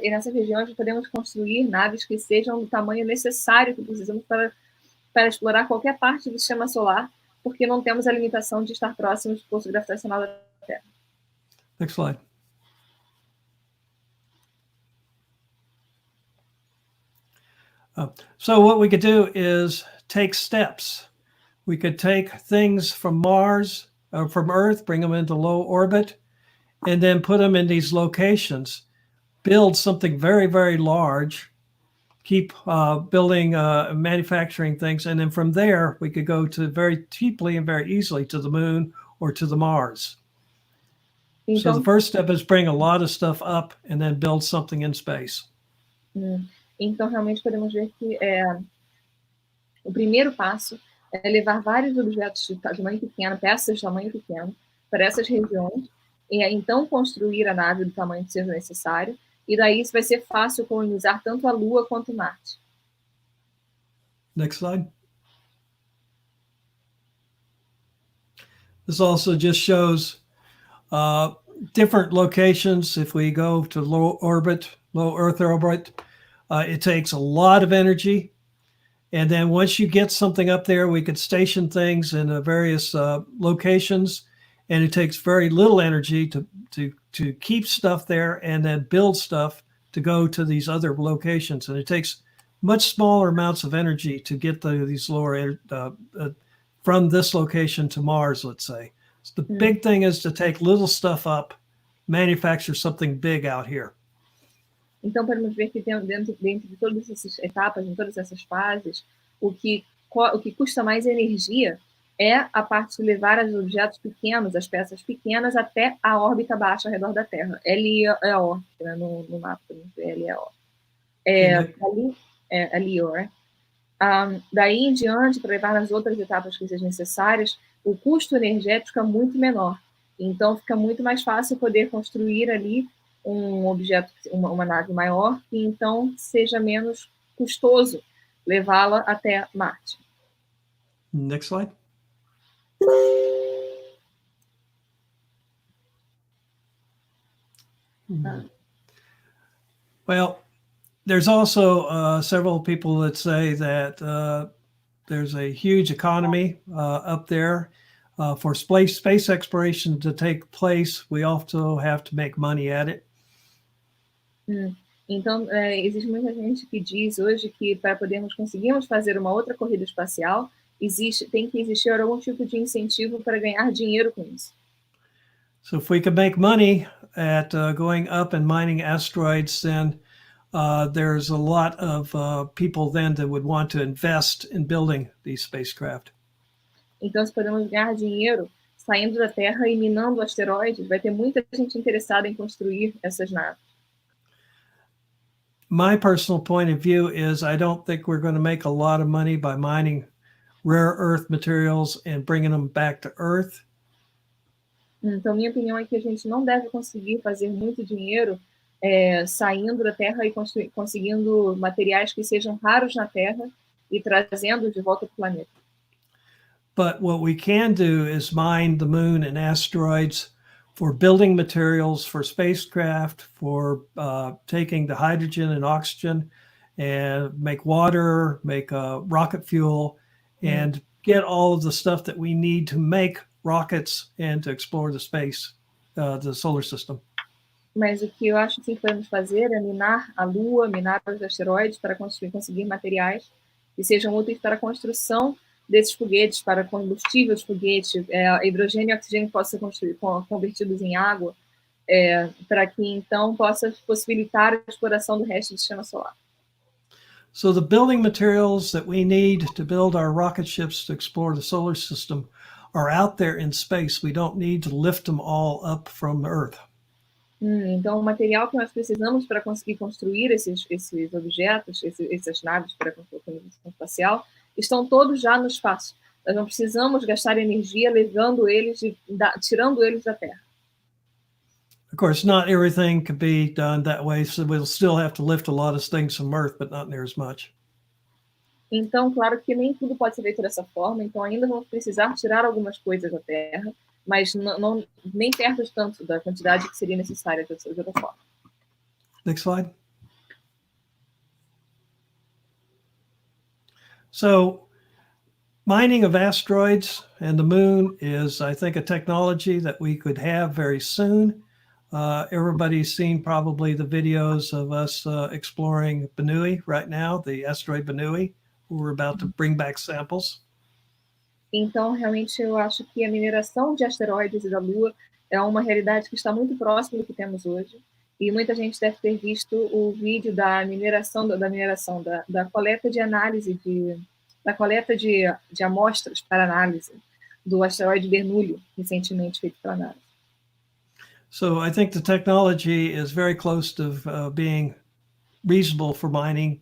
nessas regiões podemos construir naves que sejam do tamanho necessário que precisamos para explorar qualquer parte do sistema solar, porque não temos a limitação de estar próximos do posto gravitacional da Terra. Next slide. So what we could do is take steps. We could take things from Mars, from Earth, bring them into low orbit, and then put them in these locations, build something very, very large, keep building, manufacturing things. And then from there, we could go to very cheaply and very easily to the moon or to the Mars. Então, so the first step is bring a lot of stuff up and then build something in space. Então, realmente podemos ver que o primeiro passo é levar vários objetos de tamanho pequeno, peças de tamanho pequeno, para essas regiões, e então construir a nave do tamanho que seja necessário, e daí isso vai ser fácil colonizar tanto a Lua quanto Marte. Next slide. This also just shows different locations. If we go to low Earth orbit, it takes a lot of energy. And then once you get something up there, we could station things in various locations, and it takes very little energy to keep stuff there and then build stuff to go to these other locations. And it takes much smaller amounts of energy to get these lower from this location to Mars, let's say. So the big thing is to take little stuff up, manufacture something big out here. Então, podemos ver que dentro de todas essas etapas, em todas essas fases, o que custa mais energia é a parte de levar os objetos pequenos, as peças pequenas, até a órbita baixa ao redor da Terra. LEO, né, no mapa, LEO. LEO. Daí em diante, para levar nas outras etapas que sejam necessárias, o custo energético é muito menor. Então, fica muito mais fácil poder construir ali um objeto, uma nave maior, e então seja menos custoso levá-la até Marte. Next slide. Well, there's also several people that say that there's a huge economy up there. For space exploration to take place, we also have to make money at it. Então, existe muita gente que diz hoje que para conseguirmos fazer uma outra corrida espacial, tem que existir algum tipo de incentivo para ganhar dinheiro com isso. So if we could make money at going up and mining asteroids, then there's a lot of people then that would want to invest in building these spacecraft. Então, se podemos ganhar dinheiro saindo da Terra e minando asteroides, vai ter muita gente interessada em construir essas naves. My personal point of view is I don't think we're going to make a lot of money by mining rare earth materials and bringing them back to Earth. Então, minha opinião é que a gente não deve conseguir fazer muito dinheiro saindo da Terra e conseguindo materiais que sejam raros na Terra e trazendo de volta para o planeta. But what we can do is mine the moon and asteroids for building materials for spacecraft, for taking the hydrogen and oxygen and make water, make rocket fuel, and get all of the stuff that we need to make rockets and to explore the space, the solar system. Mas o que eu acho que podemos fazer é minar a Lua, minar os asteroides para conseguir materiais que sejam úteis para a construção desses foguetes para combustível de foguete, hidrogênio e oxigênio possam ser convertidos em água, para que então possa possibilitar a exploração do resto do sistema solar. So the building materials that we need to build our rocket ships to explore the solar system are out there in space. We don't need to lift them all up from the Earth. Então, o material que nós precisamos para conseguir construir esses objetos, essas naves para a colonização espacial, estão todos já no espaço. Nós não precisamos gastar energia levando eles, tirando eles da Terra. Of course, not everything can be done that way, so we'll still have to lift a lot of things from Earth, but not near as much. Então, claro que nem tudo pode ser feito dessa forma, então ainda vamos precisar tirar algumas coisas da Terra, mas não nem perto de tanto da quantidade que seria necessária de outra forma. Next slide. So, mining of asteroids and the moon is, I think, a technology that we could have very soon. Everybody's seen probably the videos of us exploring Bennu right now, the asteroid Bennu. We're about to bring back samples. Então, realmente, eu acho que a mineração de asteroides e da Lua é uma realidade que está muito próxima do que temos hoje. E muita gente deve ter visto o vídeo da coleta de análise, da coleta de amostras para análise do asteroide Bennu, recentemente feito para análise. So I think the technology is very close to being reasonable for mining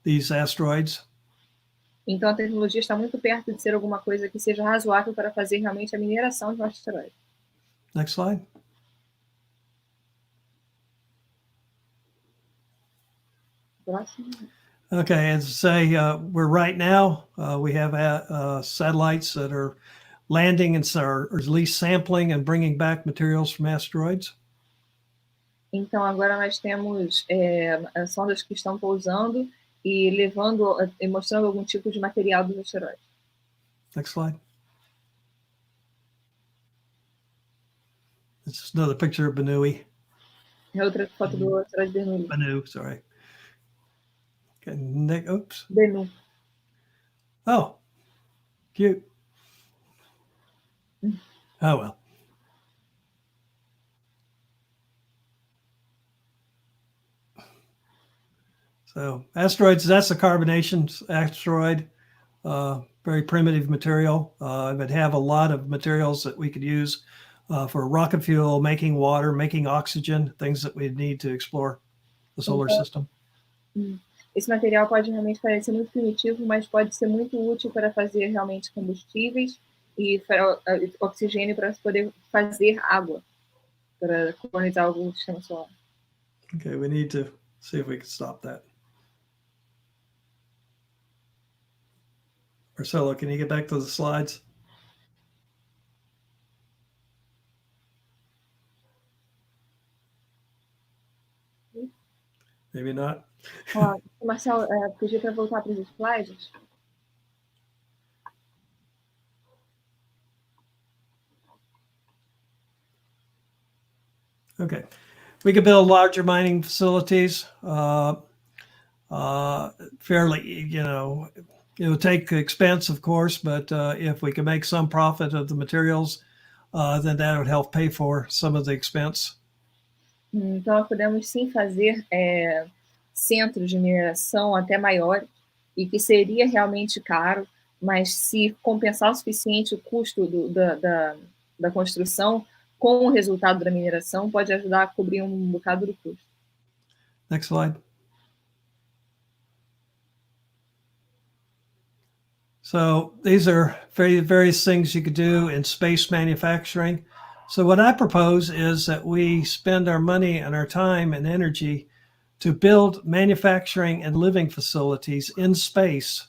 these asteroids. Então a tecnologia está muito perto de ser alguma coisa que seja razoável para fazer realmente a mineração de um asteroide. Next slide. Próximo. Okay, as I say, we're right now, we have satellites that are landing and or at least sampling and bringing back materials from asteroids. Então agora nós temos sondas que estão pousando e levando e mostrando algum tipo de material dos asteroides. Next slide. This is another picture of Bennu. É outra foto do asteroide Bennu. Bennu, sorry. Okay, oops. Bennu. Oh, cute. Oh, well. So asteroids, that's a carbonation asteroid, very primitive material. It would have a lot of materials that we could use for rocket fuel, making water, making oxygen, things that we need to explore the solar system. Esse material pode realmente parecer muito primitivo, mas pode ser muito útil para fazer realmente combustíveis e oxigênio para poder fazer água para colonizar o sistema solar. Okay, we need to see if we can stop that. Marcelo, can you get back to the slides? Maybe not. Marcelo, pedir para voltar para os slides? Okay. We could build larger mining facilities. Fairly, it would take expense, of course, but if we can make some profit of the materials, then that would help pay for some of the expense. Então, nós podemos sim fazer centros de mineração até maiores, e que seria realmente caro, mas se compensar o suficiente o custo da construção com o resultado da mineração, pode ajudar a cobrir um bocado do custo. Next slide. So these are various things you could do in space manufacturing. So what I propose is that we spend our money and our time and energy to build manufacturing and living facilities in space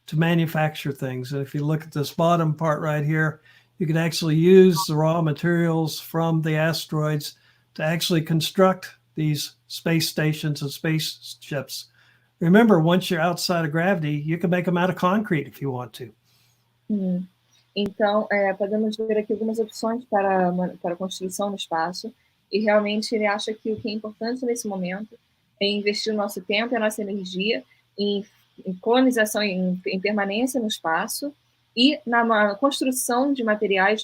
to manufacture things. And if you look at this bottom part right here, you can actually use the raw materials from the asteroids to actually construct these space stations and spaceships. Remember, once you're outside of gravity, you can make them out of concrete if you want to. Então, podemos ver aqui algumas opções para construção no espaço, e realmente ele acha que o que é importante nesse momento é investir o nosso tempo e a nossa energia em colonização, em permanência no espaço, e na construção de materiais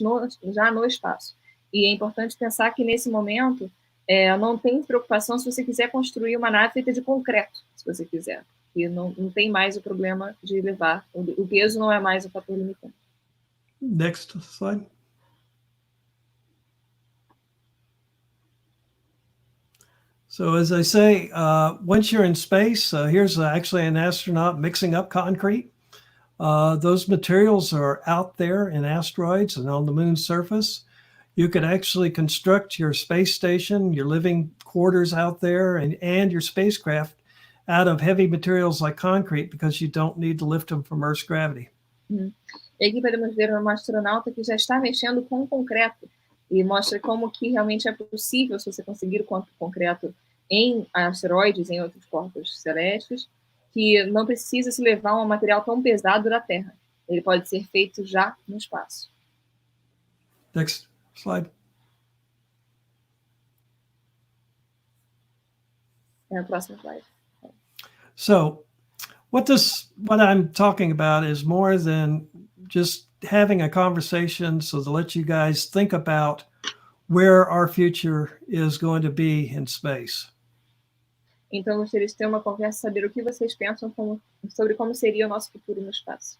já no espaço. E é importante pensar que, nesse momento, não tem preocupação se você quiser construir uma nave feita de concreto, se você quiser. E não tem mais o problema de levar. O peso não é mais o fator limitante. Next slide. So as I say, once you're in space, here's actually an astronaut mixing up concrete. Those materials are out there in asteroids and on the moon's surface. You could actually construct your space station, your living quarters out there, and your spacecraft out of heavy materials like concrete because you don't need to lift them from Earth's gravity. E aqui podemos ver uma astronauta que já está mexendo com concreto e mostra como que realmente é possível, se você conseguir o concreto em asteroides, em outros corpos celestes, que não precisa se levar um material tão pesado da Terra. Ele pode ser feito já no espaço. Next slide. Próximo slide. So what I'm talking about is more than just having a conversation so to let you guys think about where our future is going to be in space. Então, gostaria de ter uma conversa, saber o que vocês pensam sobre como seria o nosso futuro no espaço.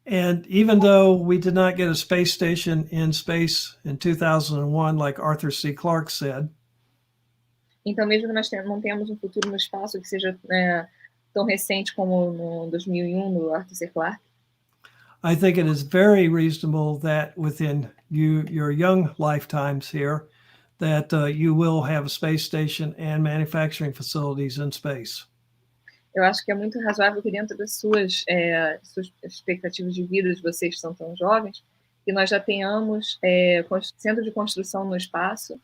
And even though we did not get a space station in space in 2001, like Arthur C. Clarke said, então, mesmo que nós não temos um futuro no espaço que seja tão recente como no 2001, no Arthur C. Clarke, I think it is very reasonable that within your young lifetimes here, that you will have a space station and manufacturing facilities in space. Eu acho que é muito razoável que dentro das suas expectativas de vida, de vocês que são tão jovens, que nós já tenhamos centro de construção no espaço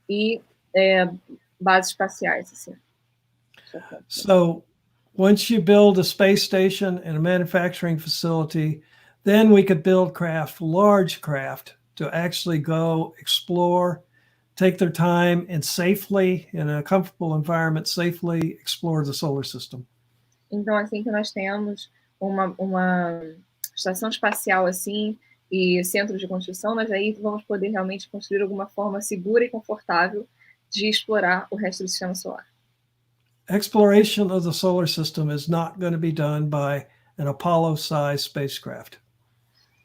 e bases espaciais. Assim. So once you build a space station and a manufacturing facility, then we could build large craft, to actually go explore, take their time, and safely, in a comfortable environment, safely explore the solar system. Então, assim que nós temos uma estação espacial assim e centro de construção, nós aí vamos poder realmente construir alguma forma segura e confortável de explorar o resto do sistema solar. Exploration of the solar system is not going to be done by an Apollo-sized spacecraft.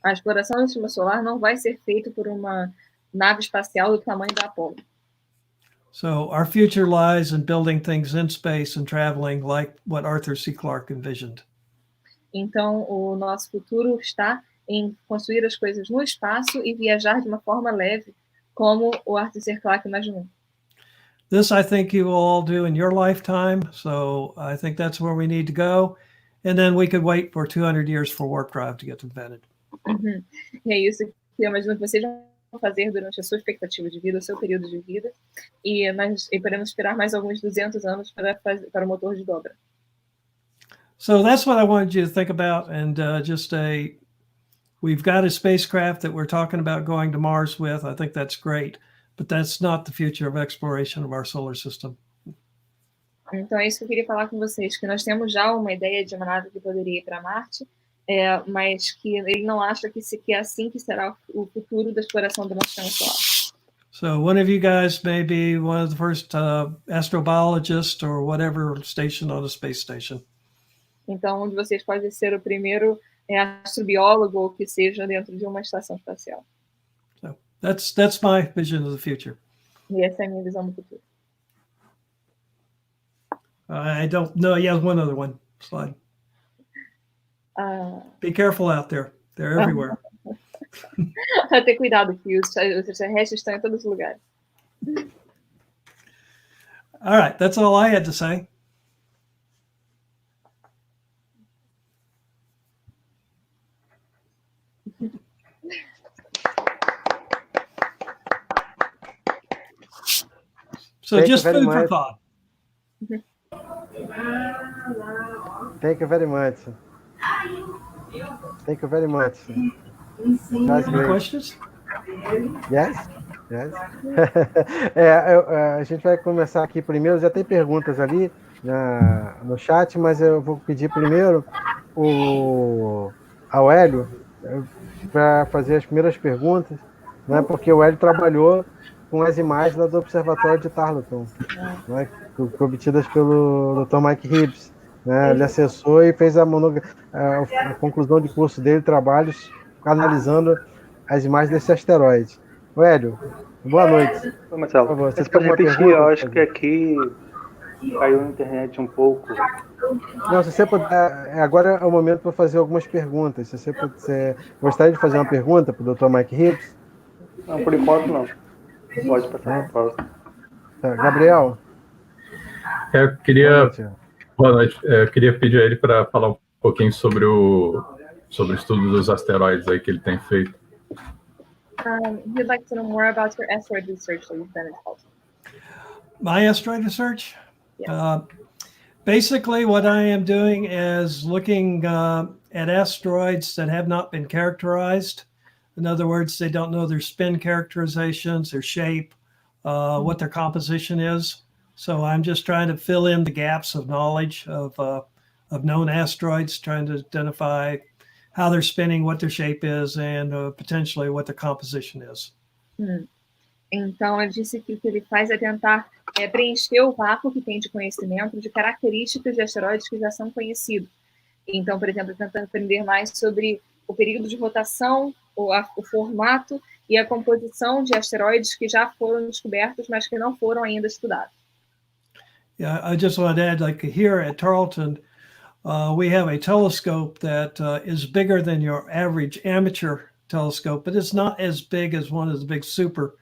A exploração do sistema solar não vai ser feita por uma nave espacial do tamanho da Apollo. So our future lies in building things in space and traveling like what Arthur C. Clarke envisioned. Então, o nosso futuro está em construir as coisas no espaço e viajar de uma forma leve, como o Arthur C. Clarke imaginou. This, I think, you will all do in your lifetime. So I think that's where we need to go. And then we could wait for 200 years for warp drive to get invented. Uhum. E é isso que eu imagino que vocês vão fazer durante a sua expectativa de vida, o seu período de vida. E podemos esperar mais alguns 200 anos para o motor de dobra. So that's what I wanted you to think about. And we've got a spacecraft that we're talking about going to Mars with. I think that's great. But that's not the future of exploration of our solar system. Então é isso que eu queria falar com vocês, que nós temos já uma ideia de uma nave que poderia ir para Marte, mas que ele não acha que é assim que será o futuro da exploração do nosso sistema solar. So one of you guys may be one of the first astrobiologists or whatever stationed on a space station. Então um de vocês pode ser o primeiro astrobiólogo ou que seja dentro de uma estação espacial. So that's my vision of the future. E essa é a minha visão do futuro. I don't know. Yeah, one other one. Slide. Be careful out there. They're everywhere. Ter cuidado que os extraterrestres estão em todos os lugares. All right, that's all I had to say. So Thank just you very food for much. thought. Thank you very much. Thank you very much. That's Any great. questions? Yes? Yes. A gente vai começar aqui primeiro. Já tem perguntas ali no chat, mas eu vou pedir primeiro ao Hélio para fazer as primeiras perguntas, né, porque o Hélio trabalhou com as imagens lá do Observatório de Tarleton, né, obtidas pelo Dr. Mike Hibbs. Né, ele acessou e fez a conclusão de curso dele, trabalhos analisando as imagens desse asteroide. O Hélio, boa noite. Oi, Marcelo. Por favor, você Você tem pode alguma repetir? pergunta? Eu acho que aqui caiu a internet um pouco. Não, se você puder, agora é o momento para fazer algumas perguntas. Se você puder, gostaria de fazer uma pergunta para o Dr. Mike Hibbs? Não, por enquanto não. Pode passar para a próxima. Tá, Gabriel? Eu boa noite. Eu queria pedir a ele para falar um pouquinho sobre o estudo dos asteroides aí que ele tem feito. He'd like to know more about your asteroid research that you've done involved. My asteroid research? Yeah. Basically, what I am doing is looking at asteroids that have not been characterized. In other words, they don't know their spin characterizations, their shape, what their composition is. So I'm just trying to fill in the gaps of knowledge of known asteroids, trying to identify how they're spinning, what their shape is, and potentially what their composition is. Então, ele disse que o que ele faz é tentar preencher o vácuo que tem de conhecimento de características de asteroides que já são conhecidos. Então, por exemplo, tentando aprender mais sobre o período de rotação, o formato e a composição de asteroides que já foram descobertos, mas que não foram ainda estudados. Yeah, I just want to add, like here at Tarleton, we have a telescope that is bigger than your average amateur telescope, but it's not as big as one of the big super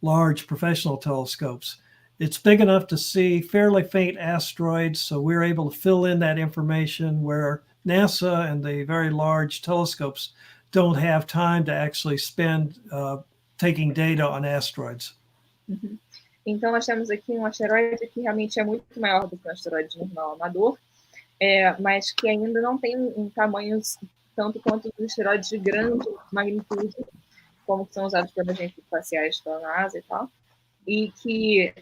large professional telescopes. It's big enough to see fairly faint asteroids, so we're able to fill in that information where NASA and the very large telescopes don't have time to actually spend taking data on asteroids. Uhum. Então, nós temos aqui um asteroide que realmente é muito maior do que um asteroide normal amador, mas que ainda não tem um tamanho tanto quanto os asteroides de grande magnitude, como são usados pelas agências espaciais pela NASA e tal, e que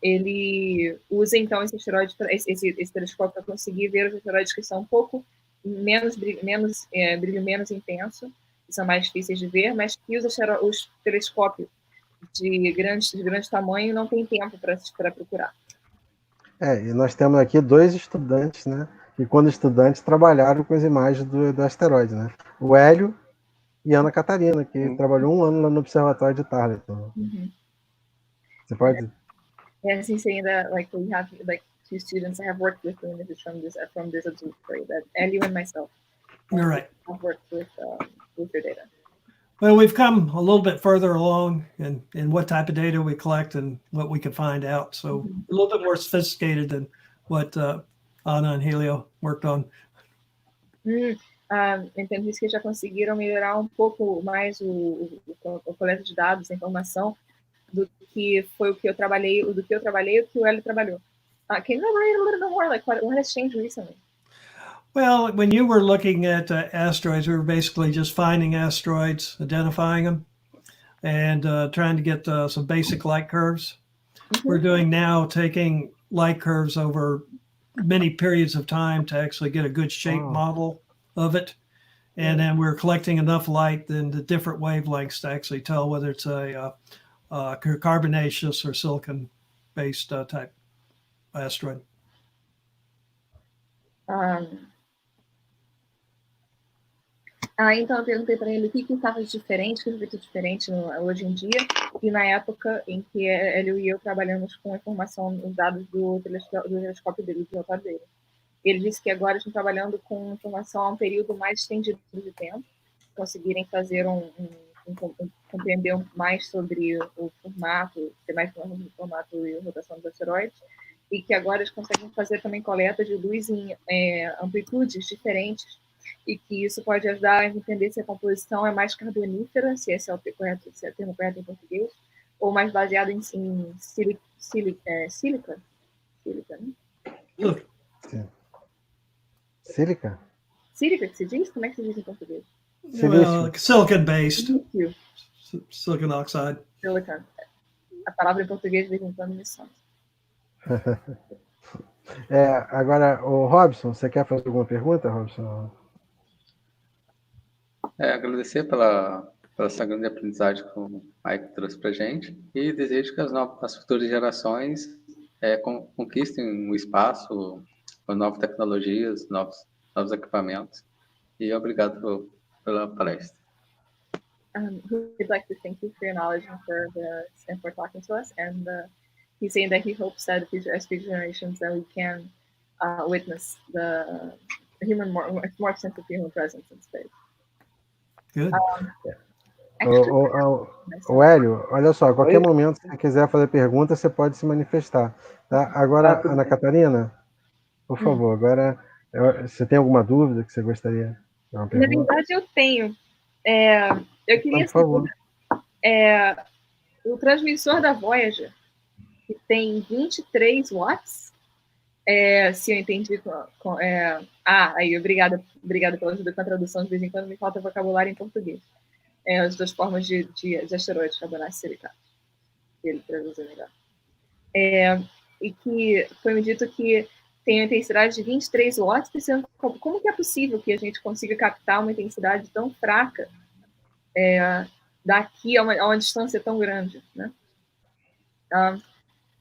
ele usa, então, esse asteroide, esse telescópio para conseguir ver os asteroides que são um pouco brilho menos intenso, que são mais difíceis de ver, mas que os telescópios de grande tamanho não tem tempo para procurar. E nós temos aqui dois estudantes, né? Que quando estudantes trabalharam com as imagens do asteroide, né? O Hélio e a Ana Catarina, que trabalhou 1 ano lá no Observatório de Tarleton. Você pode? Yes, he's saying that like we have like 2 students I have worked with doing this from this observatory, that Ellie and myself. You're right. I've worked with your data. Well, we've come a little bit further along in what type of data we collect and what we can find out. So a little bit more sophisticated than what Anna and Helio worked on. Então, diz que já conseguiram melhorar um pouco mais o coleta de dados, a informação, do que foi o que eu trabalhei, e o que o Hélio trabalhou. Can you elaborate a little bit more, like what has changed recently? Well, when you were looking at asteroids, we were basically just finding asteroids, identifying them, and trying to get some basic light curves. We're doing now taking light curves over many periods of time to actually get a good shape model of it. And then we're collecting enough light in the different wavelengths to actually tell whether it's a carbonaceous or silicon-based type asteroid. Então eu perguntei para ele o que estava diferente, o que foi feito diferente hoje em dia, e na época em que ele e eu trabalhamos com a informação, os dados do telescópio dele, do relatório dele. Ele disse que agora estão trabalhando com informação a um período mais estendido de tempo, conseguirem fazer compreender mais sobre o formato, ter mais informação do formato e a rotação dos asteroides, e que agora eles conseguem fazer também coleta de luz em amplitudes diferentes, e que isso pode ajudar a entender se a composição é mais carbonífera, se esse é o termo correto em português, ou mais baseado em sílica, né? Sílica? Sílica que se diz? Como é que se diz em português? Well, silicon-based. Silicon oxide. Silicon. A palavra em português de vez em quando me some. Agora, o Robson, você quer fazer alguma pergunta, Robson? Agradecer pela essa grande aprendizagem que o Mike trouxe para a gente e desejo que as futuras gerações conquistem o espaço com novas tecnologias, novos equipamentos. E obrigado pela palestra. We'd like to thank you for your knowledge and for talking to us. And he's saying that he hopes that as future generations that we can witness the more extensive human presence in space. Good. O Hélio, olha só, a qualquer momento, se você quiser fazer pergunta, você pode se manifestar. Tá? Agora, Ana Catarina, por favor, agora, você tem alguma dúvida que você gostaria de uma pergunta? Na verdade, eu tenho. Eu queria saber, o transmissor da Voyager, que tem 23 watts, se eu entendi. Aí, obrigada pela ajuda com a tradução, de vez em quando me falta vocabulário em português. As duas formas de asteroides, carbonato e silicato. Ele traduziu melhor. E que foi me dito que tem uma intensidade de 23 watts, pensando como que é possível que a gente consiga captar uma intensidade tão fraca daqui a uma distância tão grande, né?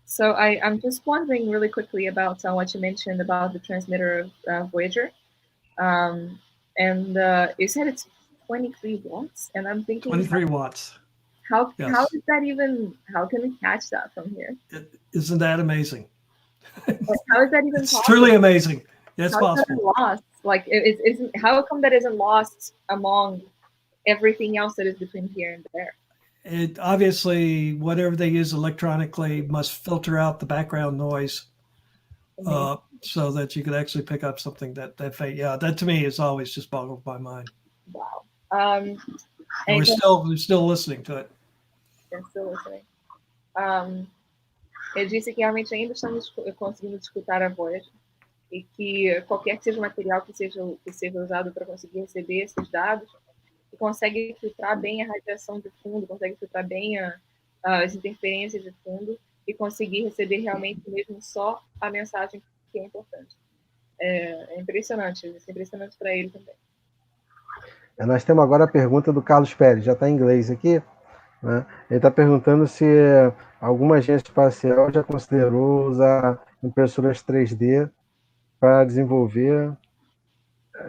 So I'm just wondering really quickly about what you mentioned about the transmitter of Voyager. You said it's 23 watts, and I'm thinking 23 watts. How is that even? How can we catch that from here? Isn't that amazing? How is that even it's possible? truly amazing. It's how possible. Is that lost? Like, isn't how come that isn't lost among everything else that is between here and there? It obviously, whatever they use electronically must filter out the background noise, so that you could actually pick up something that that to me is always just boggled my mind. Wow. We're still listening to it. We're still listening. Ele disse que realmente ainda estamos conseguindo escutar a Voyager e que qualquer que seja o material que seja usado para conseguir receber esses dados, que consegue filtrar bem a radiação de fundo, consegue filtrar bem as interferências de fundo e conseguir receber realmente mesmo só a mensagem que é importante. É impressionante, isso é impressionante para ele também. Nós temos agora a pergunta do Carlos Pérez, já está em inglês aqui, né? Ele está perguntando se alguma agência espacial já considerou usar impressoras 3D para desenvolver.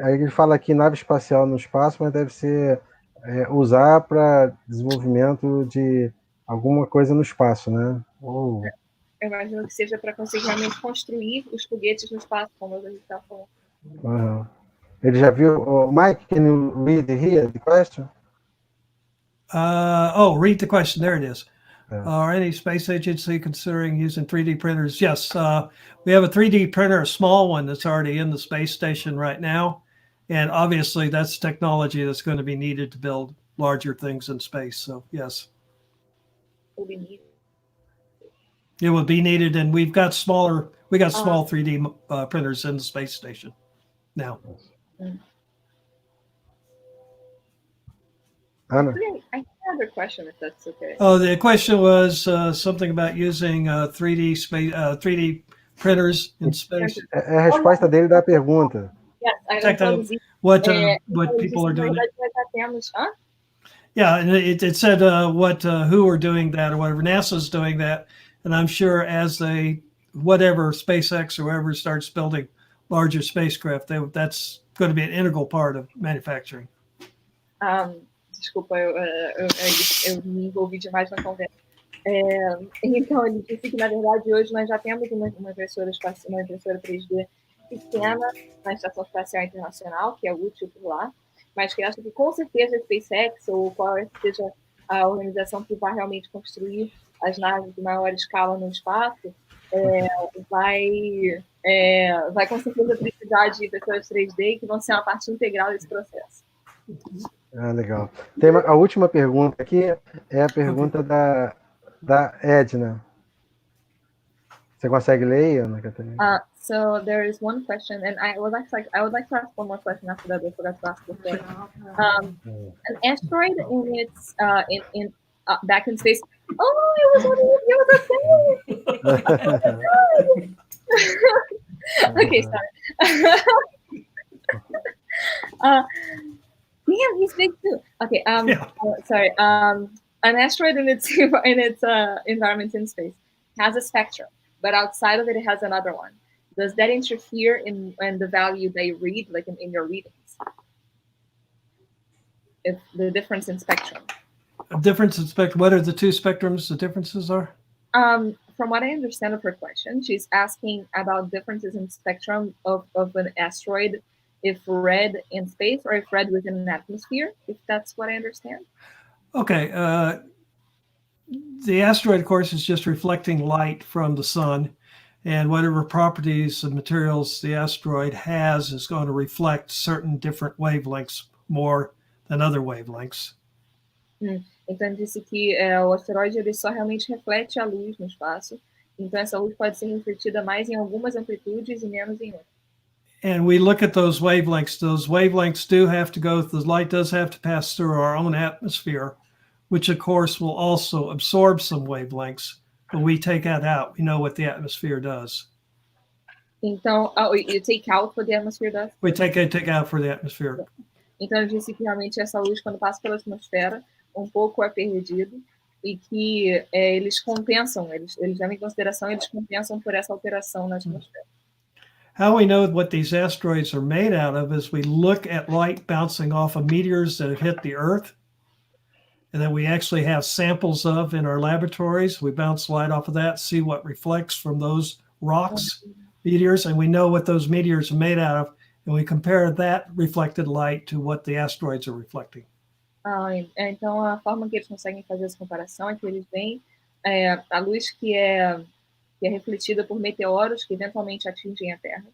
Aí ele fala aqui nave espacial no espaço, mas deve ser usar para desenvolvimento de alguma coisa no espaço, né? Eu imagino que seja para conseguir realmente construir os foguetes no espaço, como a gente está falando. Uhum. Ele já viu? Mike, can you read here the question? Read the question. There it is. Are any space agency considering using 3D printers? Yes, we have a 3D printer, a small one that's already in the space station right now. And obviously that's technology that's going to be needed to build larger things in space. So yes. Will be needed. It would be needed, and we got small 3D printers in the space station now. Anna? I have another question, if that's okay. Oh, the question was something about using 3D printers in space. A resposta dele da pergunta. Yes, what people are doing. Yeah, and it said who are doing that or whatever. NASA's doing that, and I'm sure as SpaceX or whoever starts building larger spacecraft, that's going to be an integral part of manufacturing. Desculpa, eu me envolvi demais na conversa. Então, ele disse que, na verdade, hoje nós já temos uma impressora 3D pequena na Estação Espacial Internacional, que é útil por lá, mas que acho que, com certeza, a SpaceX, ou qual seja a organização que vai realmente construir as naves de maior escala no espaço, vai com certeza precisar de impressoras 3D que vão ser uma parte integral desse processo. Legal. Tem a última pergunta aqui, é a pergunta da Edna. Você consegue ler, Ana Catarina? So there is one question, and I would like to ask one more question after that. I forgot to ask before. An asteroid in its back in space. Oh, I was wondering if it was a thing. Okay, sorry. damn, he's big too. Okay, Yeah. sorry. An asteroid in its environment in space has a spectrum, but outside of it, it has another one. Does that interfere in the value they read, like in your readings? If the difference in spectrum. A difference in spectrum. What are the two spectrums? The differences are. From what I understand of her question, she's asking about differences in spectrum of an asteroid, if read in space or if read within an atmosphere. If that's what I understand. Okay. The asteroid, of course, is just reflecting light from the sun, and whatever properties and materials the asteroid has is going to reflect certain different wavelengths more than other wavelengths. Então disse que o asteroide ele só realmente reflete a luz no espaço. Então essa luz pode ser refletida mais em algumas amplitudes e menos em outras. And we look at those wavelengths. Those wavelengths do have to go. The light does have to pass through our own atmosphere, which of course will also absorb some wavelengths. But we take that out. We know what the atmosphere does. Então, you take out what the atmosphere does? We take out for the atmosphere. Então, ele disse que realmente essa luz, quando passa pela atmosfera, pouco é perdido e que eles compensam, eles levam em consideração, eles compensam por essa alteração na atmosfera. How we know what these asteroids are made out of is we look at light bouncing off of meteors that have hit the Earth, and that we actually have samples of in our laboratories. We bounce light off of that, see what reflects from those rocks, meteors, and we know what those meteors are made out of, and we compare that reflected light to what the asteroids are reflecting. Então, a forma que eles conseguem fazer essa comparação é que eles veem a luz que é refletida por meteoros que eventualmente atingem a Terra,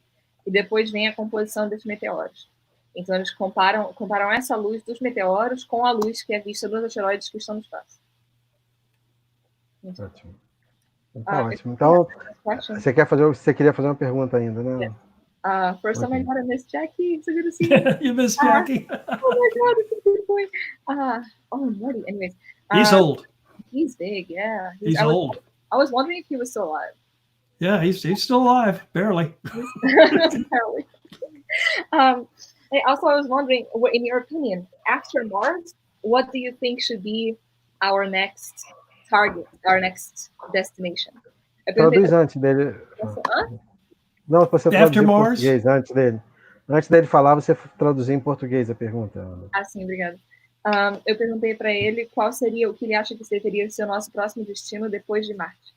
e depois vem a composição desses meteoros. Então, eles comparam essa luz dos meteoros com a luz que é vista dos asteroides que estão no espaço. Ótimo. Ótimo. Então, você queria fazer uma pergunta ainda, né? First time I got to miss Jackie, so good to see you. You missed Jackie. Oh my God, it's a good point. Oh, Marty. Anyways, he's old. He's big, yeah. He's old. I was wondering if he was still alive. Yeah, he's still alive, barely. Barely. Also, I was wondering, in your opinion, after Mars, what do you think should be our next target, our next destination? Traduz antes dele. Não, você traduzir em português antes dele. Antes dele falar, você traduzir em português a pergunta. Sim, obrigada. Eu perguntei para ele qual seria o que ele acha que deveria ser o nosso próximo destino depois de Marte.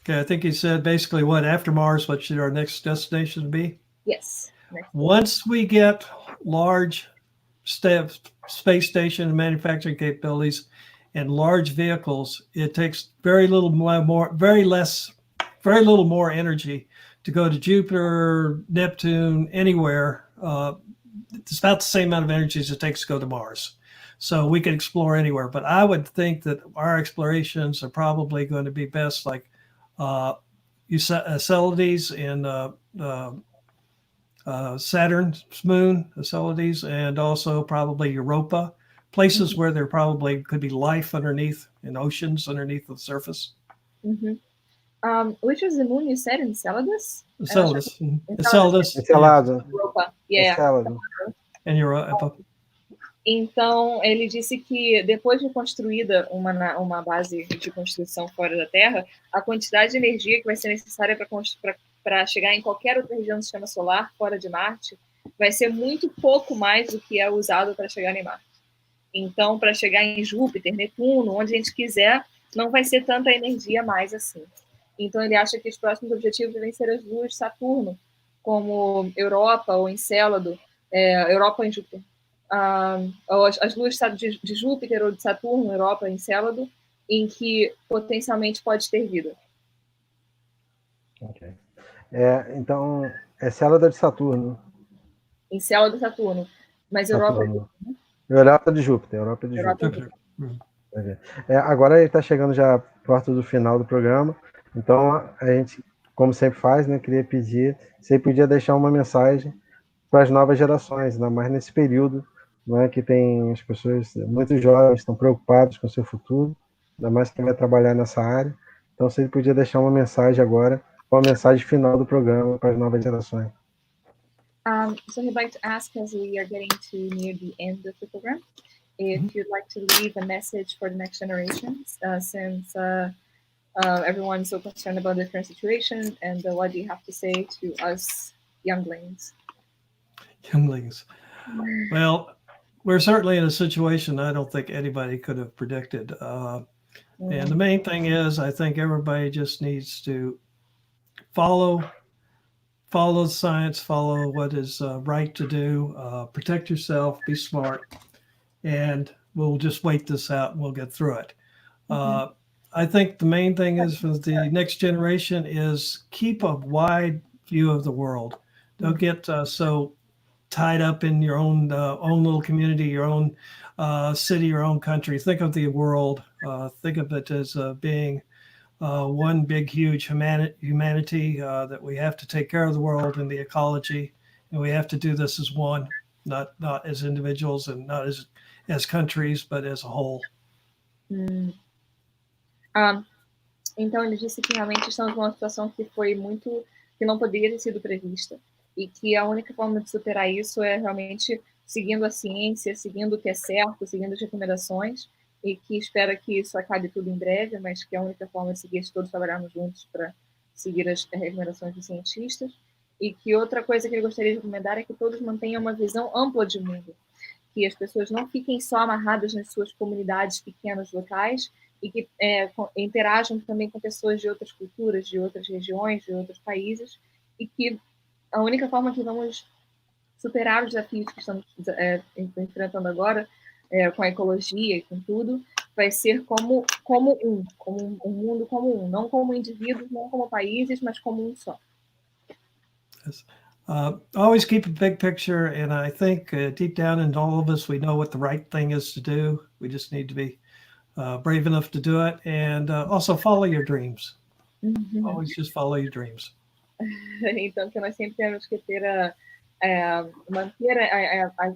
Okay, I think he said basically after Mars, what should our next destination be? Yes. Once we get large space station manufacturing capabilities and large vehicles, it takes very little more energy to go to Jupiter, Neptune, anywhere. It's about the same amount of energy as it takes to go to Mars. So we can explore anywhere. But I would think that our explorations are probably going to be best like Enceladus and Saturn's moon, Enceladus, and also probably Europa, places where there probably could be life underneath in oceans underneath the surface. Which was the moon you said, Enceladus? Enceladus. Europa. Yeah. Enceladus. And Europa. Então, ele disse que depois de construída uma base de construção fora da Terra, a quantidade de energia que vai ser necessária para chegar em qualquer outra região do Sistema Solar, fora de Marte, vai ser muito pouco mais do que é usado para chegar em Marte. Então, para chegar em Júpiter, Netuno, onde a gente quiser, não vai ser tanta energia mais assim. Então, ele acha que os próximos objetivos devem ser as luas de Saturno, como Europa ou Encélado, Europa em Júpiter. As luas de Júpiter ou de Saturno, Europa, Encélado, em que potencialmente pode ter vida. Ok. Então, Encélado de Saturno. Encélado de Saturno. Mas Europa... Europa de Júpiter. Agora ele está chegando já perto do final do programa. Então, a gente, como sempre faz, né, queria pedir, você podia deixar uma mensagem para as novas gerações, ainda mais nesse período, né, que tem as pessoas muito jovens, estão preocupados com o seu futuro, ainda mais quem vai trabalhar nessa área. Então, você podia deixar uma mensagem agora, uma mensagem final do programa para as novas gerações. So he'd like to ask, as we are getting to near the end of the program, if you'd like to leave a message for the next generations, since everyone's so concerned about the current situation, and what do you have to say to us younglings? Younglings. Well, we're certainly in a situation I don't think anybody could have predicted. And the main thing is, I think everybody just needs to follow science, follow what is right to do, protect yourself, be smart, and we'll just wait this out and we'll get through it. I think the main thing is for the next generation is keep a wide view of the world. Don't get so tied up in your own little community, your own city, your own country. Think of the world. Think of it as being one big, huge humanity, that we have to take care of the world and the ecology, and we have to do this as one, not as individuals and not as countries, but as a whole. Então ele disse que realmente estamos numa situação que não poderia ter sido prevista, e que a única forma de superar isso é realmente seguindo a ciência, seguindo o que é certo, seguindo as recomendações, e que espera que isso acabe tudo em breve, mas que a única forma de seguir é todos trabalharmos juntos para seguir as recomendações dos cientistas. E que outra coisa que ele gostaria de recomendar é que todos mantenham uma visão ampla de mundo, que as pessoas não fiquem só amarradas nas suas comunidades pequenas locais, e que interajam também com pessoas de outras culturas, de outras regiões, de outros países, e que a única forma que vamos superar os desafios que estamos enfrentando agora, com a ecologia e com tudo, vai ser como um mundo como um, não como indivíduos, não como países, mas como um só. Yes. Always keep a big picture, and I think deep down in all of us, we know what the right thing is to do. We just need to be brave enough to do it, and also follow your dreams. Always just follow your dreams. Então, que nós sempre temos que ter manter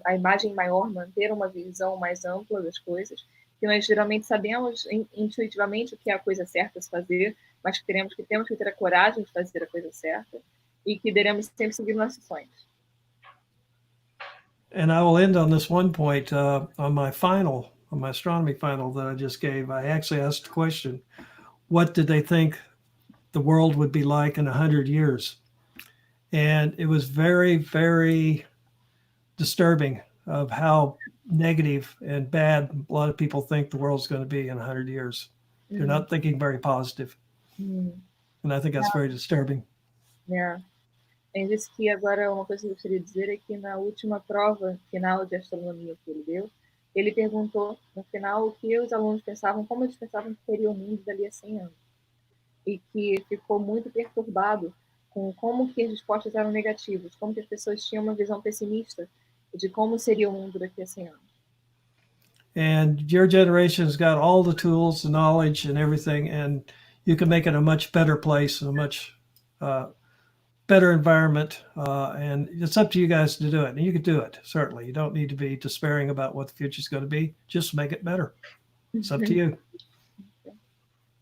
a imagem maior, manter uma visão mais ampla das coisas, que nós geralmente sabemos intuitivamente o que é a coisa certa a se fazer, mas que temos que ter a coragem de fazer a coisa certa, e que devemos sempre seguir nossos sonhos. And I will end on this one point. On my astronomy final that I just gave, I actually asked the question, what did they think the world would be like in 100 years? And it was very, very disturbing of how negative and bad a lot of people think the world's going to be in 100 years. They're not thinking very positive. And I think that's very disturbing. Yeah. Ele disse que agora uma coisa que eu gostaria de dizer é que na última prova final de astronomia que ele deu, ele perguntou no final o que os alunos pensavam, como eles pensavam que seria o mundo dali a 100 anos. E que ficou muito perturbado com como que as respostas eram negativas, como que as pessoas tinham uma visão pessimista de como seria o mundo daqui a 100 anos. And your generation's got all the tools, the knowledge, and everything, and you can make it a much better place, a much better environment, and it's up to you guys to do it. And you can do it, certainly. You don't need to be despairing about what the future is going to be. Just make it better. It's up to you.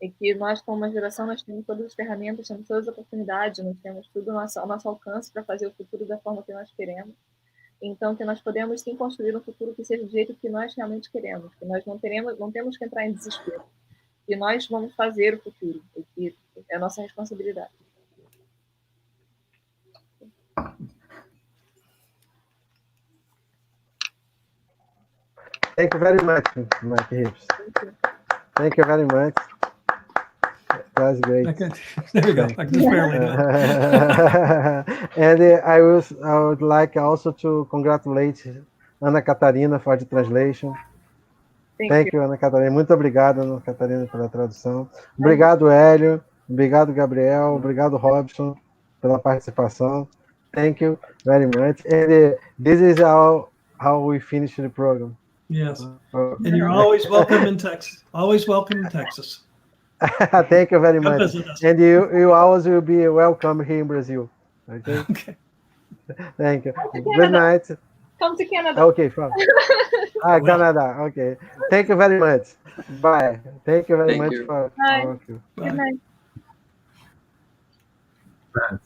E que nós, como uma geração, nós temos todas as ferramentas, temos todas as oportunidades, nós temos tudo ao nosso alcance para fazer o futuro da forma que nós queremos. Então, que nós podemos sim construir um futuro que seja do jeito que nós realmente queremos, que nós não temos que entrar em desespero, que nós vamos fazer o futuro, e que é a nossa responsabilidade. Thank you very much, Mike Hibbs. Thank you very much. That's great. Okay. There you go. I just barely know. And I would like also to congratulate Ana Catarina for the translation. Thank you, Ana Catarina. Muito obrigado, Ana Catarina, pela tradução. Obrigado, Hélio. Obrigado, Gabriel. Obrigado, Robson, pela participação. Thank you very much. And this is how we finish the program. Yes. And you're always welcome in Texas. Always welcome in Texas. Thank you very much. And you always will be welcome here in Brazil. Okay? Okay. Thank you. Good night. Come to Canada. Okay, fine. Canada. Okay. Thank you very much. Bye. Thank you very much for all of you. Good night. Bye.